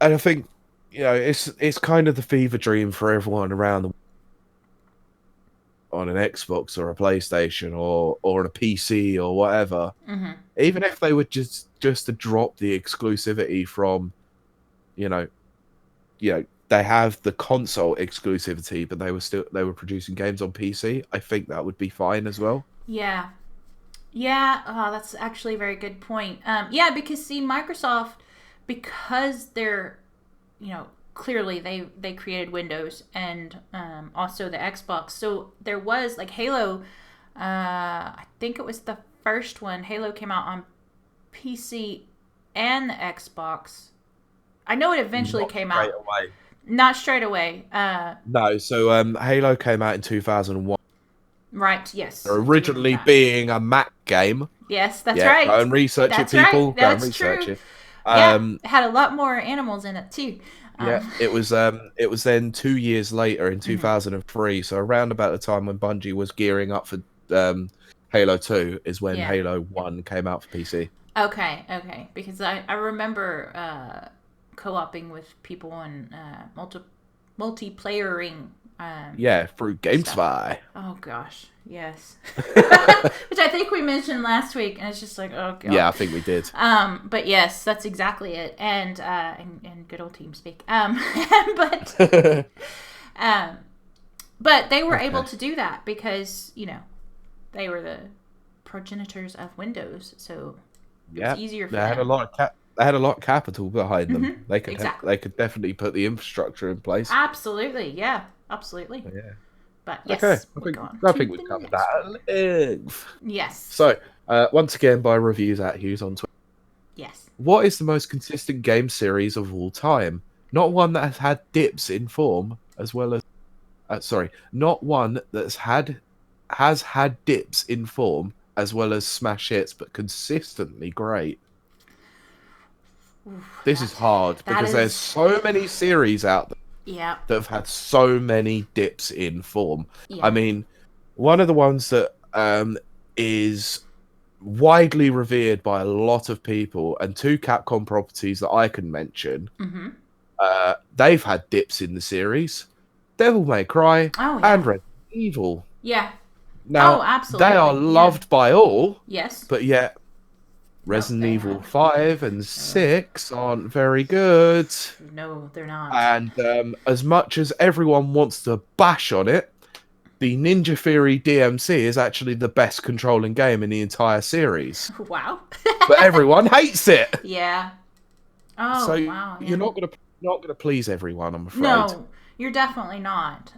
I think, it's kind of the fever dream for everyone around on an Xbox or a PlayStation or on a PC or whatever. Mm-hmm. Even if they would just to drop the exclusivity from, you know, they have the console exclusivity, but they were producing games on PC. I think that would be fine as well. Yeah. Yeah. Oh, that's actually a very good point. Yeah, because see, Microsoft, because they're, clearly they created Windows and also the Xbox. So there was like Halo. I think it was the first one. Halo came out on PC and the Xbox. I know it eventually Not came straight out. away. Not straight away. No, so Halo came out in 2001. Right. Yes, I do remember Originally that. being a Mac game. Yes, that's Yeah, go right. and research it, That's right. people. Go and That's research true. it. Yeah, Um, it had a lot more animals in it too. yeah, Um, it was then 2 years later in mhm. 2003, so around about the time when Bungie was gearing up for um, Halo 2 is when Yeah. Halo 1 came out for PC. Okay. Okay. Because I remember co-oping with people and multiplayering Yeah, through stuff. GameSpy. Oh gosh, yes. Which I think we mentioned last week, and it's just like, oh Yeah, god. I think we did. But yes, that's exactly it, and good old TeamSpeak. But um, but they were able Okay. to do that because they were the progenitors of Windows, so it was Yeah, easier they for had a them. lot of they had a lot of capital behind them. Exactly. They could definitely put the infrastructure in place. Absolutely. Yeah. Absolutely. Yeah. But Okay, yes, we'll go on I to think we've the covered that next one. at length. Yes. So, once again, by reviews at Hughes on Twitter, Yes. what is the most consistent game series of all time? Not one that has had dips in form, as well as sorry, not one that's has had dips in form as well as smash hits, but consistently great. Oof, This is hard that because there's is. so many series out there Yeah. that have had so many dips in form. I Yeah. mean, one of the ones that is widely revered by a lot of people, and two Capcom properties that I can mention, Mm-hmm. they've had dips in the series: Devil May Cry Oh yeah. and Resident Evil. Yeah. Oh, Now, they are absolutely. Yeah. loved by all, Yes. but yet Nope. Resident They Evil have. 5 and Uh, 6 aren't very good. no, they're not. And as much as everyone wants to bash on it, the Ninja Theory DMC is actually the best controlling game in the entire series. Wow. But everyone hates it. Yeah. So Oh wow. Yeah. not gonna please everyone, I'm afraid. No, you're definitely not.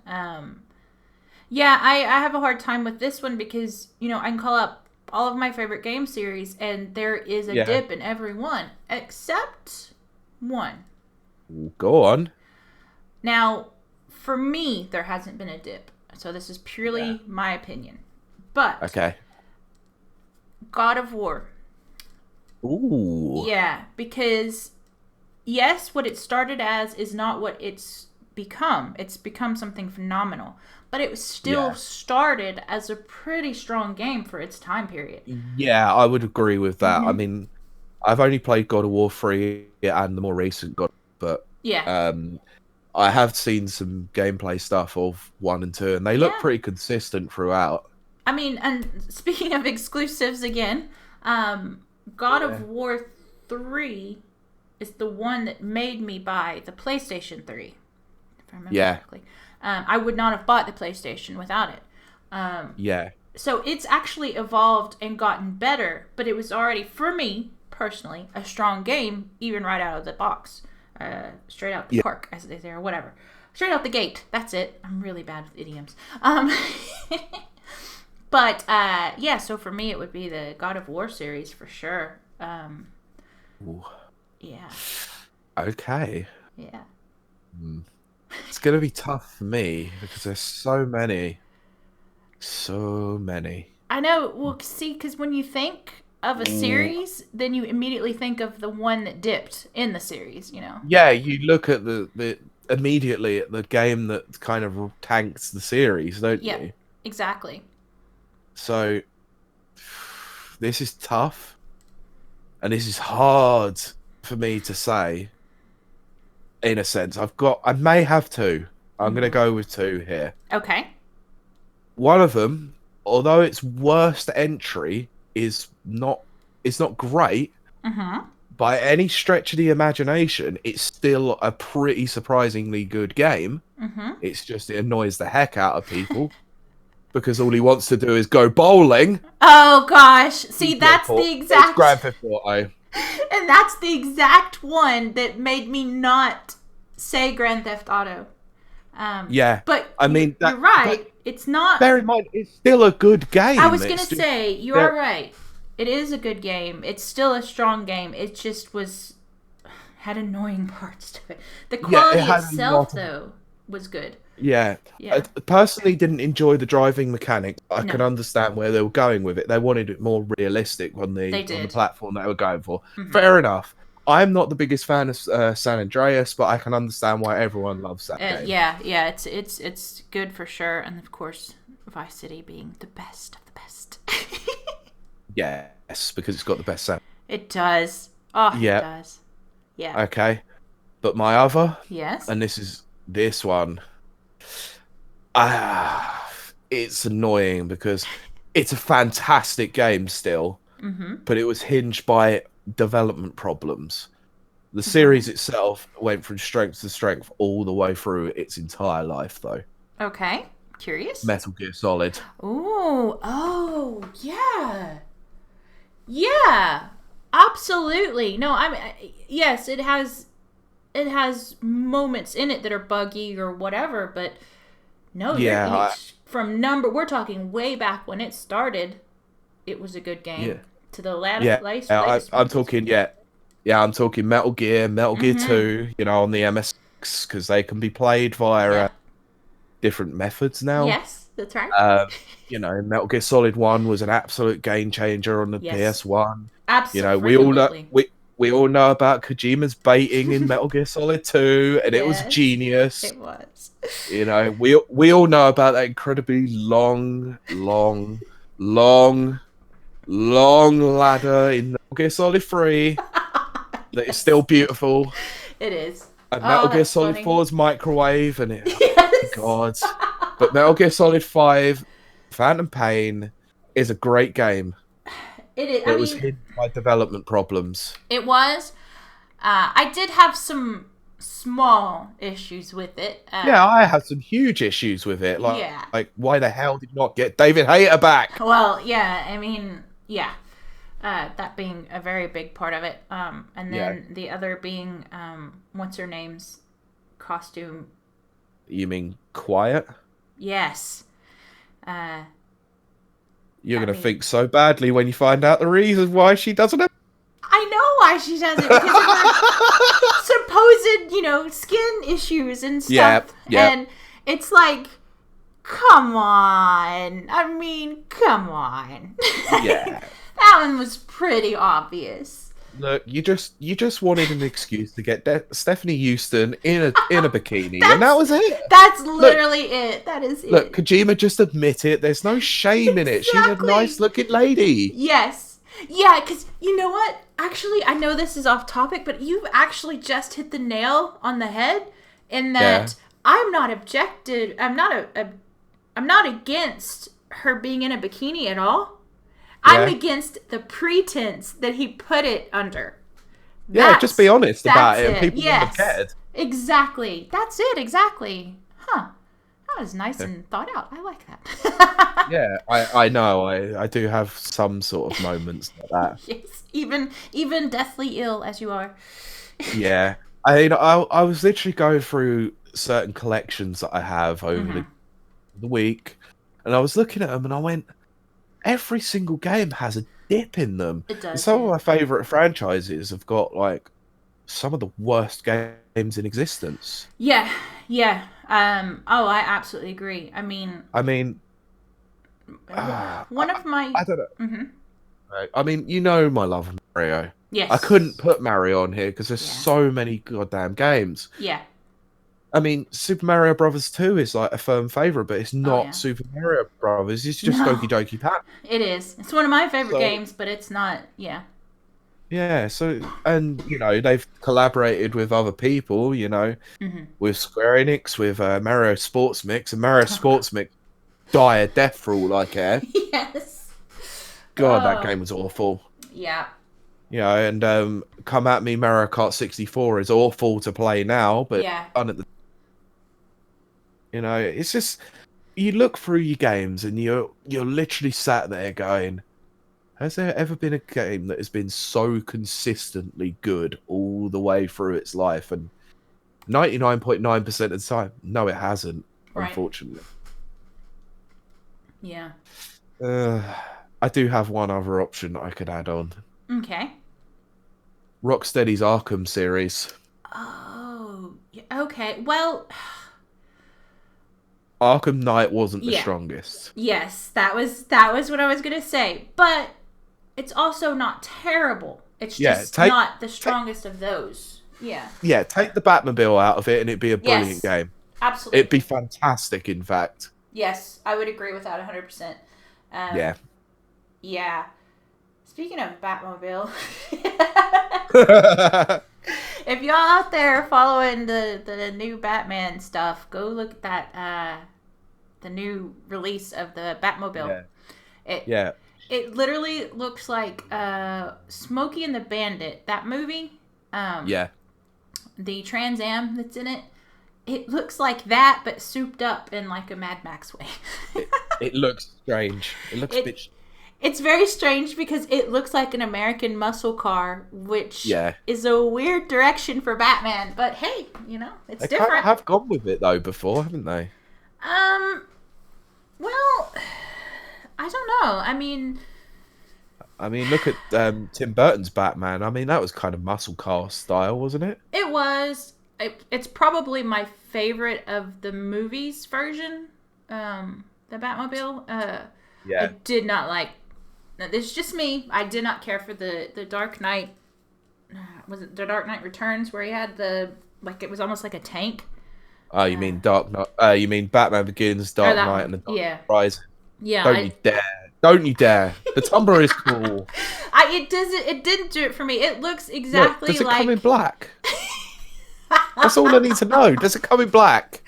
Yeah, I have a hard time with this one because I can call up all of my favorite game series and there is a Yeah. dip in every one except one. Go on. Now, for me, there hasn't been a dip, so this is Yeah. purely my opinion. But Okay. God of War, Ooh. yeah, because yes, what it started as is not what it's become. It's become something phenomenal. But it was still Yeah. started as a pretty strong game for its time period. Yeah, I would agree with that. I Mm-hmm. mean, I've only played God of War 3 and the more recent God, but Yeah. um, I have seen some gameplay stuff of 1 and 2, and they look Yeah. pretty consistent throughout. I mean, and speaking of exclusives again, God of Yeah. War 3 is the one that made me buy the PlayStation 3, if I remember Yeah. correctly. I would not have bought the PlayStation without it. Yeah. So it's actually evolved and gotten better, but it was already, for me personally, a strong game, even right out of the box. straight out the Yeah. park, as they say, or whatever. Straight out the gate. That's it. I'm really bad with idioms. But yeah, so for me, it would be the God of War series for sure. Yeah. Okay. Yeah. It's gonna be tough for me because there's so many. So many. I know. Well, see, because when you think of a series, then you immediately think of the one that dipped in the series, you know? Yeah, you look at the immediately at the game that kind of tanks the series, don't Yep, you? exactly. So this is tough, and this is hard for me to say. In a sense, I may have two. I'm gonna go with two here. Okay. One of them, although its worst entry is not, it's not great by any stretch of the imagination. It's still a pretty surprisingly good game. It's just it annoys the heck out of people because all he wants to do is go bowling. Oh gosh! See, that's the exact. It's Grand Theft Auto. And that's the exact one that made me not say Grand Theft Auto. Yeah, but I mean, you're right. It's not. Bear in mind, it's still a good game. I was gonna say you are right. It is a good game. It's still a strong game. It just had annoying parts to it. The quality itself, though, was good. Yeah. I personally didn't enjoy the driving mechanic. I can understand where they were going with it. They wanted it more realistic on the platform they were going for. Fair enough. I'm not the biggest fan of San Andreas, but I can understand why everyone loves that game. Yeah, it's good for sure, and of course, Vice City being the best of the best. Yes, because it's got the best sound. It does. Oh, yeah. It does. Yeah. Okay, but my other, yes, and this one. It's annoying because it's a fantastic game still, but it was hinged by development problems. The series itself went from strength to strength all the way through its entire life, though. Okay, curious. Metal Gear Solid. Oh, yeah. Yeah, absolutely. No, yes, it has moments in it that are buggy or whatever, but no, we're talking way back when it started, it was a good game. Yeah. To the latest. I'm talking I'm talking Metal Gear 2, on the MSX, because they can be played via different methods now. Yes, that's right. Metal Gear Solid 1 was an absolute game changer on the PS1. Absolutely. We all know about Kojima's baiting in Metal Gear Solid 2, and it was genius. It was. We all know about that incredibly long ladder in Metal Gear Solid 3 that is still beautiful. It is. And Metal Gear Solid 4's microwave, and God. But Metal Gear Solid 5, Phantom Pain, is a great game. It is. It was hidden by development problems. It was. I did have some small issues with it. I had some huge issues with it. Like why the hell did you not get David Hayter back? Well, that being a very big part of it. And then the other being, what's her name's costume? You mean Quiet? Yes. You're going to think so badly when you find out the reason why she doesn't have... I know why she doesn't, because of her supposed, skin issues and stuff. Yeah. And it's like, come on. I mean, come on. Yeah. That one was pretty obvious. Look, you just wanted an excuse to get Stephanie Houston in a bikini, and that was it. That's literally it. That is it. Look, Kojima, just admit it. There's no shame in it. She's a nice-looking lady. Yes. Yeah, because you know what? Actually, I know this is off topic, but you've actually just hit the nail on the head in that I'm not I'm not against her being in a bikini at all. I'm against the pretense that he put it under. Just be honest about it, and people wouldn't have cared. Exactly. That's it, exactly. Huh. That was nice and thought out. I like that. Yeah, I know. I do have some sort of moments like that. Yes, even deathly ill as you are. Yeah. I was literally going through certain collections that I have over Mm-hmm. the week, and I was looking at them, and I went, every single game has a dip in them. It And does, some of yeah. my favorite franchises have got like some of the worst games in existence. Yeah, yeah. Oh, I absolutely agree. I mean, I mean, one of my. I don't know. Mm-hmm. I mean, you know my love of Mario. I couldn't Yes. put Mario on here because there's Yeah. so many goddamn games. Yeah. I mean, Super Mario Brothers 2 is like a firm favorite, but it's Oh, not yeah. Super Mario Brothers. It's just Doki No, Doki Pat. it is. It's one of my favorite So games, but it's not. Yeah. yeah, so and they've collaborated with other people, Mm-hmm. with Square Enix, with Mario Sports Mix, and Mario Oh, God. Sports Mix dire death for all I care. Yes. God, that Oh, game was awful. yeah. And come at me, Mario Kart 64 is awful to play now, but Yeah. fun at the it's just you look through your games and you're literally sat there going, has there ever been a game that has been so consistently good all the way through its life? And 99.9% of the time, no, it hasn't, Right. unfortunately. Yeah. Uh, I do have one other option that I could add on. Okay. Rocksteady's Arkham series. Oh, yeah, okay. Well, Arkham Knight wasn't the yeah. strongest. Yes, that was what I was gonna say. But it's also not terrible. It's Yeah, just not the strongest of those. Yeah. take the Batmobile out of it and it'd be a brilliant Yes. game. It'd be Absolutely. fantastic, in fact. Yes, I would agree with that 100%. Um, Yeah. yeah. Speaking of Batmobile, if y'all out there following the new Batman stuff, go look at that the new release of the Batmobile. Yeah. It Yeah. it literally looks like Smokey and the Bandit, that movie. Yeah. The Trans Am that's in it. It looks like that, but souped up in like a Mad Max way. It looks strange. It looks a bit. It's very strange because it looks like an American muscle car, which Yeah. is a weird direction for Batman. But hey, it's They different. kind of have gone with it though before, haven't they? Well, I don't know. I mean, look at Tim Burton's Batman. I mean, that was kind of muscle car style, wasn't it? It was. It's probably my favorite of the movies version. The Batmobile. I Yeah. did not like. It's just me. I did not care for the Dark Knight. Was it the Dark Knight Returns where he had it was almost like a tank? Oh, you mean Dark Knight? You mean Batman Begins, Or Dark that Knight, one. and the Dark Yeah. Rise? Yeah. Don't you dare! Don't you dare! The Tumblr is cool. It didn't do it for me. It looks exactly Look, does it like. come in black? That's all I need to know. Does it come in black?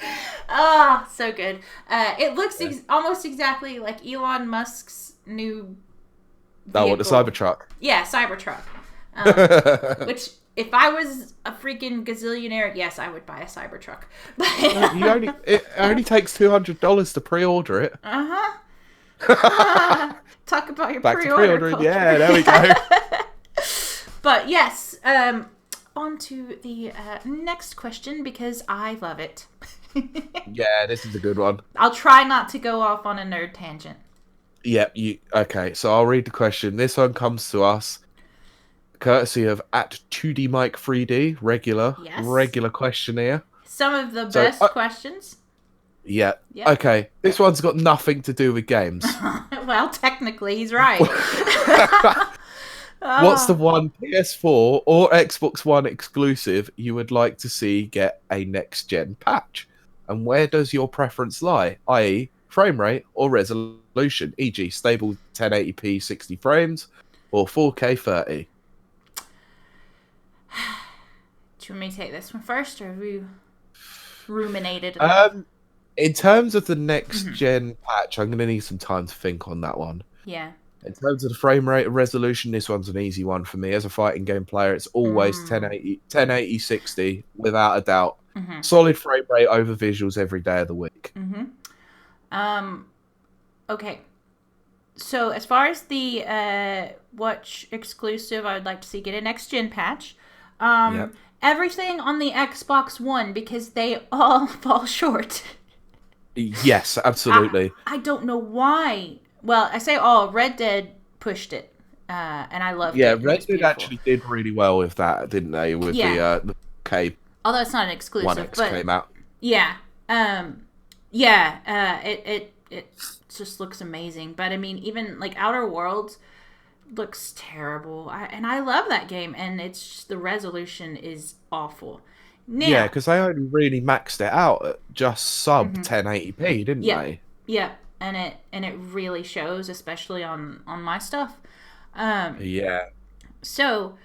Ah, so good. It looks almost exactly like Elon Musk's new vehicle. Oh, what, the Cybertruck? Yeah, Cybertruck. Which, if I was a freaking gazillionaire, yes, I would buy a Cybertruck. It only takes $200 to pre-order it. Talk about your Back to pre-order pre-ordering. culture. Yeah, there we go. But yes, on to the next question because I love it. Yeah, this is a good one. I'll try not to go off on a nerd tangent. Yeah, okay, so I'll read the question. This one comes to us courtesy of at 2D Mike 3D, regular questionnaire. Some of the best questions. Yeah. Yep. Okay, this one's got nothing to do with games. Well, technically, he's right. What's the one PS4 or Xbox One exclusive you would like to see get a next-gen patch? And where does your preference lie, i.e. frame rate or resolution, e.g. stable 1080p 60 frames or 4K 30? Do you want me to take this one first, or have you ruminated? In terms of the next-gen patch, I'm going to need some time to think on that one. Yeah. In terms of the frame rate and resolution, this one's an easy one for me. As a fighting game player, it's always 1080 60 without a doubt. Solid frame rate over visuals every day of the week. Okay. So as far as the Watch exclusive, I would like to see get a next gen patch. everything on the Xbox One because they all fall short. Yes, I absolutely. I don't know why. Well, I say all. Red Dead pushed it, and I loved Yeah, it, and it Red was Dead beautiful. actually did really well with that, didn't they? With Yeah, the K although it's not an One exclusive, X but came out. yeah, yeah, it just looks amazing. But I mean, even like Outer Worlds looks terrible, and I love that game, and it's just, the resolution is awful. Yeah, Now, because they only really maxed it out at just sub mm-hmm. 1080p, didn't Yep, they? yep, and it really shows, especially on my stuff. Um, Yeah. so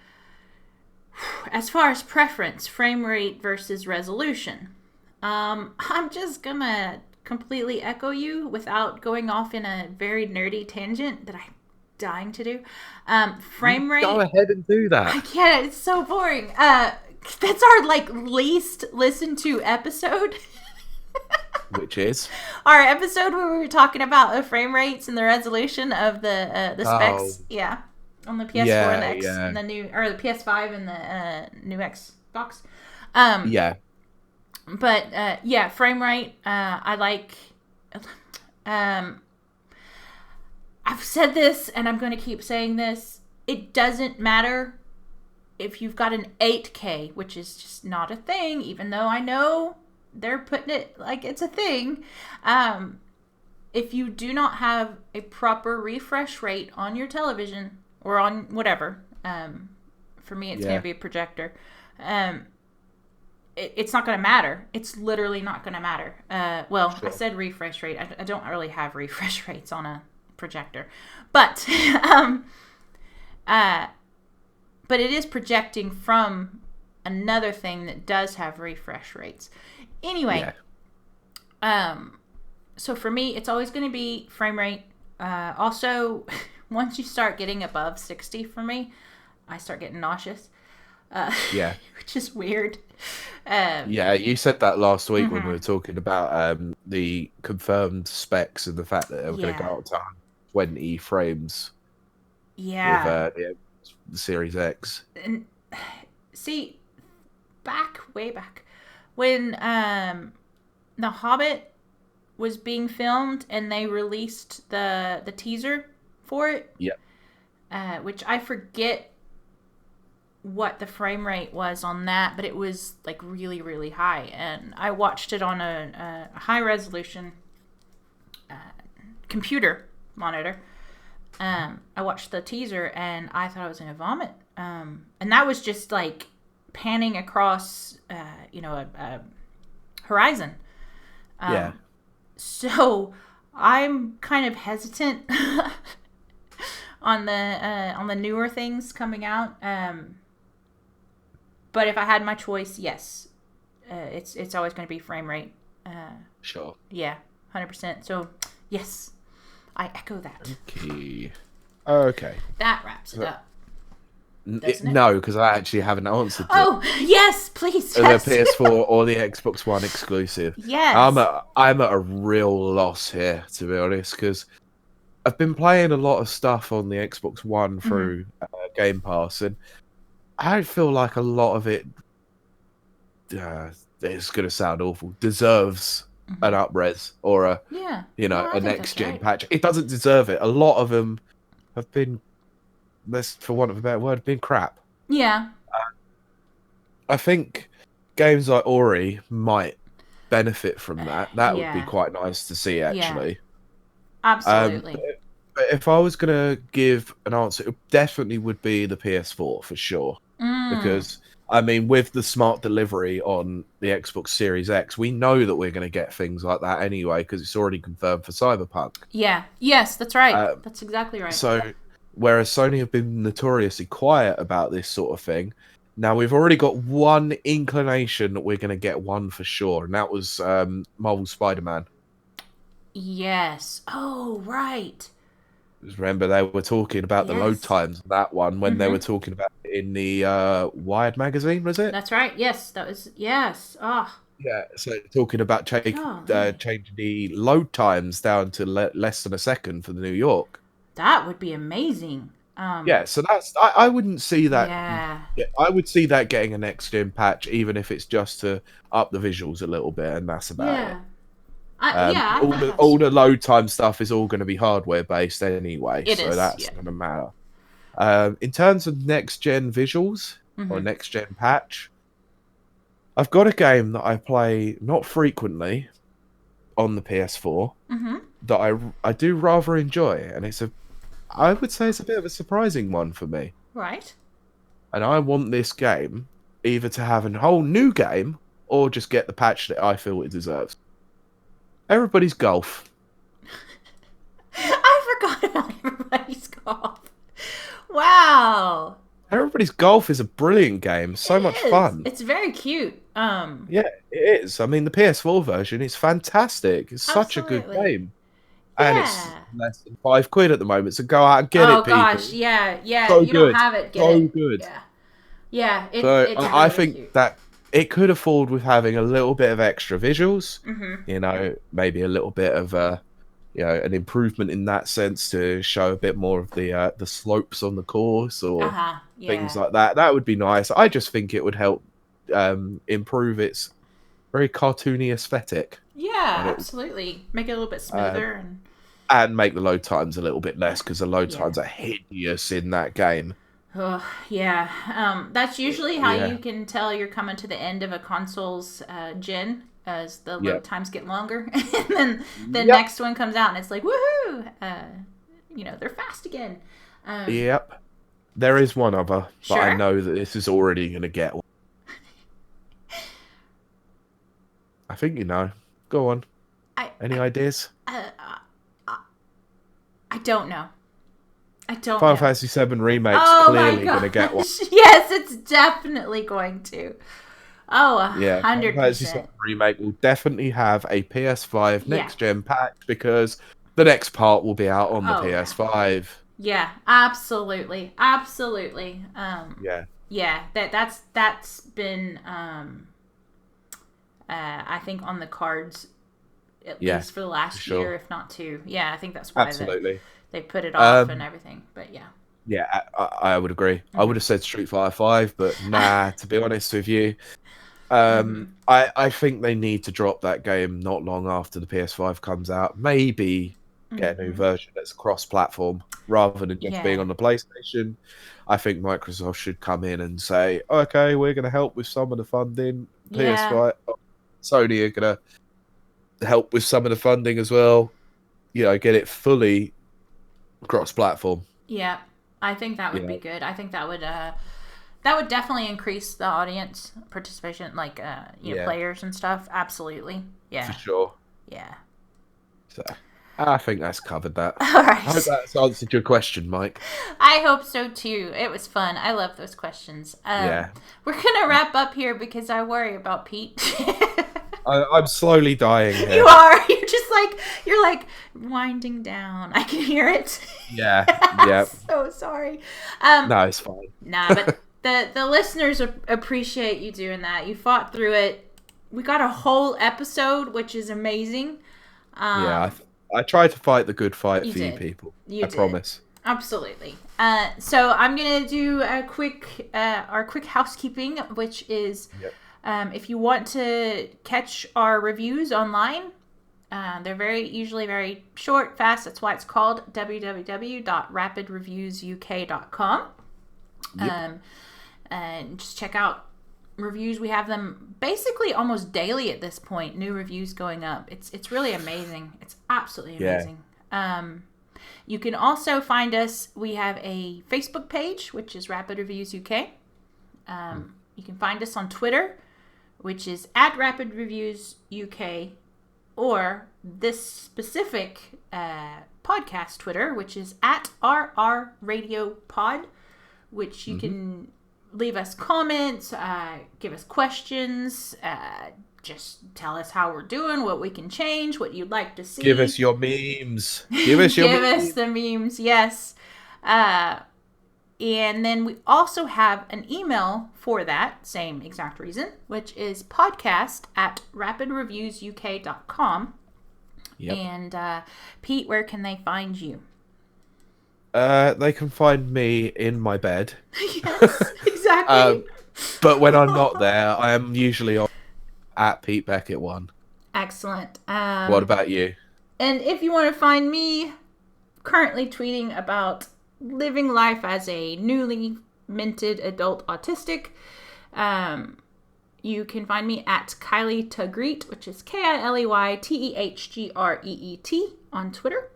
as far as preference, frame rate versus resolution, I'm just gonna completely echo you without going off in a very nerdy tangent that I'm dying to do. You Frame go rate, ahead and do I that. can't. It's so boring. That's our like least listened to episode. Which is? Our episode where we were talking about the frame rates and the resolution of the Oh, specs. Yeah, on the PS4 and the yeah, X and yeah. the new or the PS5 and the new Xbox. Um, Yeah. but yeah, frame rate. I like. Um, I've said this, and I'm going to keep saying this. It doesn't matter if you've got an 8K, which is just not a thing, even though I know they're putting it like it's a thing. Um, if you do not have a proper refresh rate on your television or on whatever, for me it's going Yeah. to be a projector. Um, it's not going to matter. It's literally not going to matter. Well, I Sure. said refresh rate. I don't really have refresh rates on a projector, but um, uh, but it is projecting from another thing that does have refresh rates. Anyway, Yeah. um, so for me, it's always going to be frame rate. Also, once you start getting above 60 for me, I start getting nauseous, uh, Yeah. which is weird. Um, Yeah, you said that last week when we mm-hmm. were talking about the confirmed specs and the fact that they were going to Yeah. go up to 20 frames with Yeah. the Series X. And see, way back, when The Hobbit was being filmed and they released the teaser for it, Yep. which I forget what the frame rate was on that, but it was like really really high, and I watched it on a high resolution uh, computer monitor. I watched the teaser and I thought I was gonna vomit, and that was just like panning across a horizon. Yeah. um, so I'm kind of hesitant on the newer things coming out. But if I had my choice, yes, it's always going to be frame rate. Sure. Yeah, 100%. So yes, I echo that. Okay. Okay. That wraps it So, up, doesn't it? no, because I actually haven't answered this. Oh yes, please, The yes, PS4 or the Xbox One exclusive. yes. I'm at a real loss here, to be honest, because I've been playing a lot of stuff on the Xbox One Mm-hmm. through Game Pass, and I feel like a lot of it, it's going to sound awful, deserves an Mm-hmm. upres or Yeah, no, I a think next that's gen right. patch. It doesn't deserve it. A lot of them have been, let's for want of a better word, been crap. Yeah, I think games like Ori might benefit from that. That would be yeah, quite nice to see, yeah, actually. But absolutely. if I was gonna give an answer, it definitely would be the PS4 for sure. Mm. Because I mean, with the smart delivery on the Xbox Series X, we know that we're going to get things like that anyway because it's already confirmed for Cyberpunk. Yeah, yes, that's right. Um, That's exactly right. so, whereas Sony have been notoriously quiet about this sort of thing, now we've already got one inclination that we're going to get one for sure, and that was Marvel Spider-Man. Yes. Oh, right. Remember, they were talking about the load Yes. times of that one when they were Mm-hmm. talking about it in the Wired magazine, was it? That's right. Yes, that was yes. Oh, Yeah, so talking about golly. changing the load times down to less than a second for the New York. That would be amazing. Yeah, so that's I wouldn't see that. Yeah. Yeah, I would see that getting a next gen patch, even if it's just to up the visuals a little bit, and that's about it. Yeah. I All think the that's load time stuff is all going to be hardware based anyway, it so is. that's Yeah. going to matter. In terms of next gen visuals or Mm-hmm. next gen patch, I've got a game that I play not frequently on the PS4 Mm-hmm. that I do rather enjoy, and I would say it's a bit of a surprising one for me. Right. And I want this game either to have a whole new game or just get the patch that I feel it deserves. Everybody's Golf. I forgot about everybody's golf. Wow. Everybody's Golf is a brilliant game. So much It is. fun. It's very cute. Yeah, it is. I mean, the PS4 version is fantastic. It's such a good Absolutely. game. And it's Yeah. less than £5 at the moment. So go out and get Oh it, gosh, people. yeah, yeah. So You don't good. have it, get So it. good. Yeah. Yeah, So it's I really think cute. that it could afford with having a little bit of extra visuals. Mm-hmm. You know, maybe a little bit of an improvement in that sense to show a bit more of the slopes on the course or Uh-huh. things Yeah. like that. That would be nice. I just think it would help improve its very cartoony aesthetic a Yeah, little, absolutely. Make it a little bit uh, smoother and and make the load times a little bit less because the load yeah. times are hideous in that game. Oh, yeah. That's usually how you Yeah, can tell you're coming to the end of a console's gen as the load yep, times get longer. And then the yep, next one comes out and it's like, woohoo! They're fast again. Um, yep. There is one other, but I sure. know that this is already going to get one. I think you know. Go on. I, Any I, ideas? I don't know. I don't Final know. Fantasy VII Remake's Oh my clearly going to gosh. get one. Yes, it's definitely going to. Oh, Yeah, Final Fantasy VII 100%. Remake will definitely have a PS5 Yeah. next gen patch because the next part will be out on the Oh, yeah. PS5. Yeah, absolutely. Absolutely. Yeah, Yeah, that's been I think on the cards at yeah, least for the for last sure. year, if not two. Yeah, I think that's why Absolutely. they put it off and Um, everything. But yeah. yeah, I would agree. I Mm-hmm. would have said Street Fighter 5, but nah, to be honest with you, Mm-hmm. I think they need to drop that game not long after the PS5 comes out. Maybe get a new Mm-hmm. version that's cross-platform rather than just being Yeah. on the PlayStation. I think Microsoft should come in and say, "Okay, we're going to help with some of the funding. Yeah. PS5, Sony are going to help with some of the funding as well. You know, get it fully cross-platform." Yeah. I think that You would be know, good. I think that would definitely increase the audience participation, like yeah, players and stuff. Absolutely. for Yeah. sure. Yeah. So I think that's covered that. All I hope right. that's answered your question, Mike. I hope so too. It was fun. I love those questions. Yeah. We're gonna wrap up here because I worry about Pete. I'm slowly dying You here. are. You're like winding down. I can hear it. Yeah, I'm yeah. so sorry. No, it's fine. Nah, but the listeners appreciate you doing that. You fought through it. We got a whole episode, which is amazing. Yeah, Um, I try to fight the good fight you for you did. people. You I did. promise. Absolutely. So I'm gonna do our quick housekeeping, which is, Yep. if you want to catch our reviews online, they're usually very short, fast. That's why it's called www.rapidreviewsuk.com. Yep. And just check out reviews. We have them basically almost daily at this point. New reviews going up. It's really amazing. It's absolutely amazing. You can also find us. We have a Facebook page, which is Rapid Reviews UK. You can find us on Twitter, which is at Rapid Reviews UK, or this specific podcast Twitter, which is at RR Radio Pod, which you can leave us comments, give us questions, just tell us how we're doing, what we can change, what you'd like to see. Give us your memes. Give us your Give memes. us the memes, yes. And then we also have an email for that same exact reason, which is podcast@rapidreviewsuk.com. Yep. And Pete, where can they find you? They can find me in my bed. Yes, exactly. Um, but when I'm not there, I am usually on at Pete Beckett one. Excellent. What about you? And if you want to find me, currently tweeting about living life as a newly minted adult autistic, um, you can find me at Kiley Tagreet, which is KILEYTEHGREET on Twitter.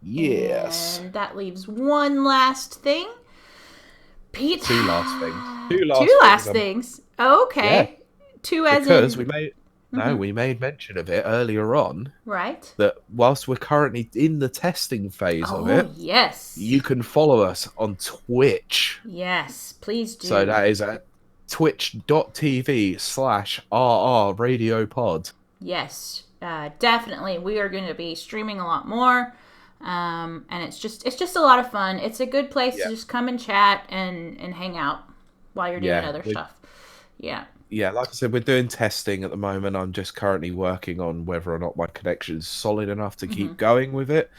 Yes. And that leaves one last thing. Pete. Two last things. Two Two last things. last things. Oh, Yeah. okay. Two as Because in. we made no, Mm-hmm. we made mention of it earlier on Right. that whilst we're currently in the testing phase of Oh, it, yes. you can follow us on Twitch. Yes, please So do. that is at twitch.tv/RR Radio Pod. Yes, definitely. We are going to be streaming a lot more, and it's just a lot of fun. It's a good place to Yeah. just come and chat and hang out while you're doing Yeah. other stuff. Yeah. Yeah, like I said, we're doing testing at the moment. I'm just currently working on whether or not my connection is solid enough to Mm-hmm. keep going with it.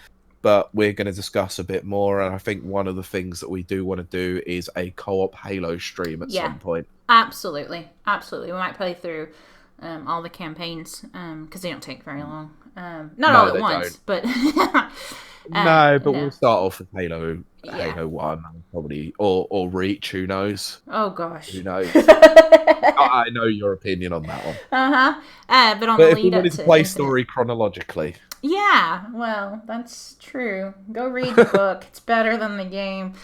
But we're going to discuss a bit more. And I think one of the things that we do want to do is a co-op Halo stream at Yeah. some point. Absolutely. Absolutely. We might play through all the campaigns because they don't take very long. Not all No, at they once, don't. but No, but no. we'll start off with Yeah. Halo 1, probably, or Reach. Who knows? Oh gosh. Who knows? I know your opinion on that one. Uh-huh. But on the But if we lead up wanted to to play Infinite. story chronologically, Yeah, well, that's true. Go read the book. It's better than the game.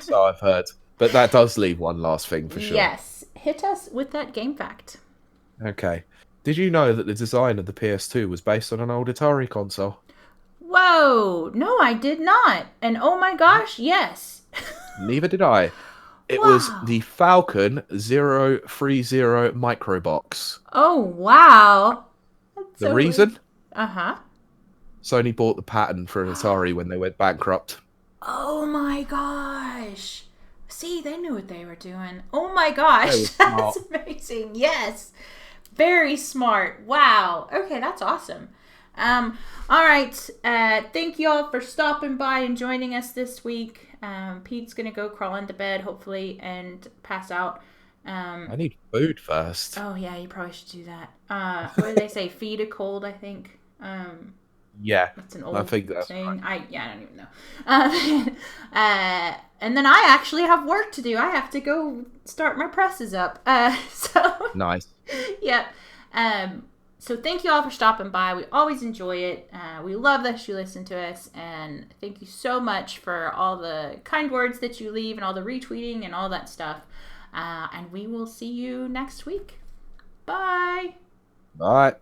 so I've heard. But that does leave one last thing for sure. Yes. Hit us with that game fact. Okay. Did you know that the design of the PS2 was based on an old Atari console? Whoa. No, I did not. And oh my gosh, yes. Neither did I. It was Wow. the Falcon 030 Microbox. Oh, wow. That's The so weird. reason? Uh-huh. Sony bought the patent for an Atari when they went bankrupt. Oh my gosh. See, they knew what they were doing. Oh my They gosh. were That's smart. amazing. Yes. Very smart. Wow. Okay, that's awesome. All right. Thank you all for stopping by and joining us this week. Pete's gonna go crawl into bed, hopefully, and pass out. I need food first. Oh yeah, you probably should do that. What do they say? Feed a cold, I think. Yeah, That's an I old think that's saying. right. I don't even know. And then I actually have work to do. I have to go start my presses up. So Nice. yep. So thank you all for stopping by. We always enjoy it. We love that you listen to us, and thank you so much for all the kind words that you leave and all the retweeting and all that stuff. And we will see you next week. Bye. All right.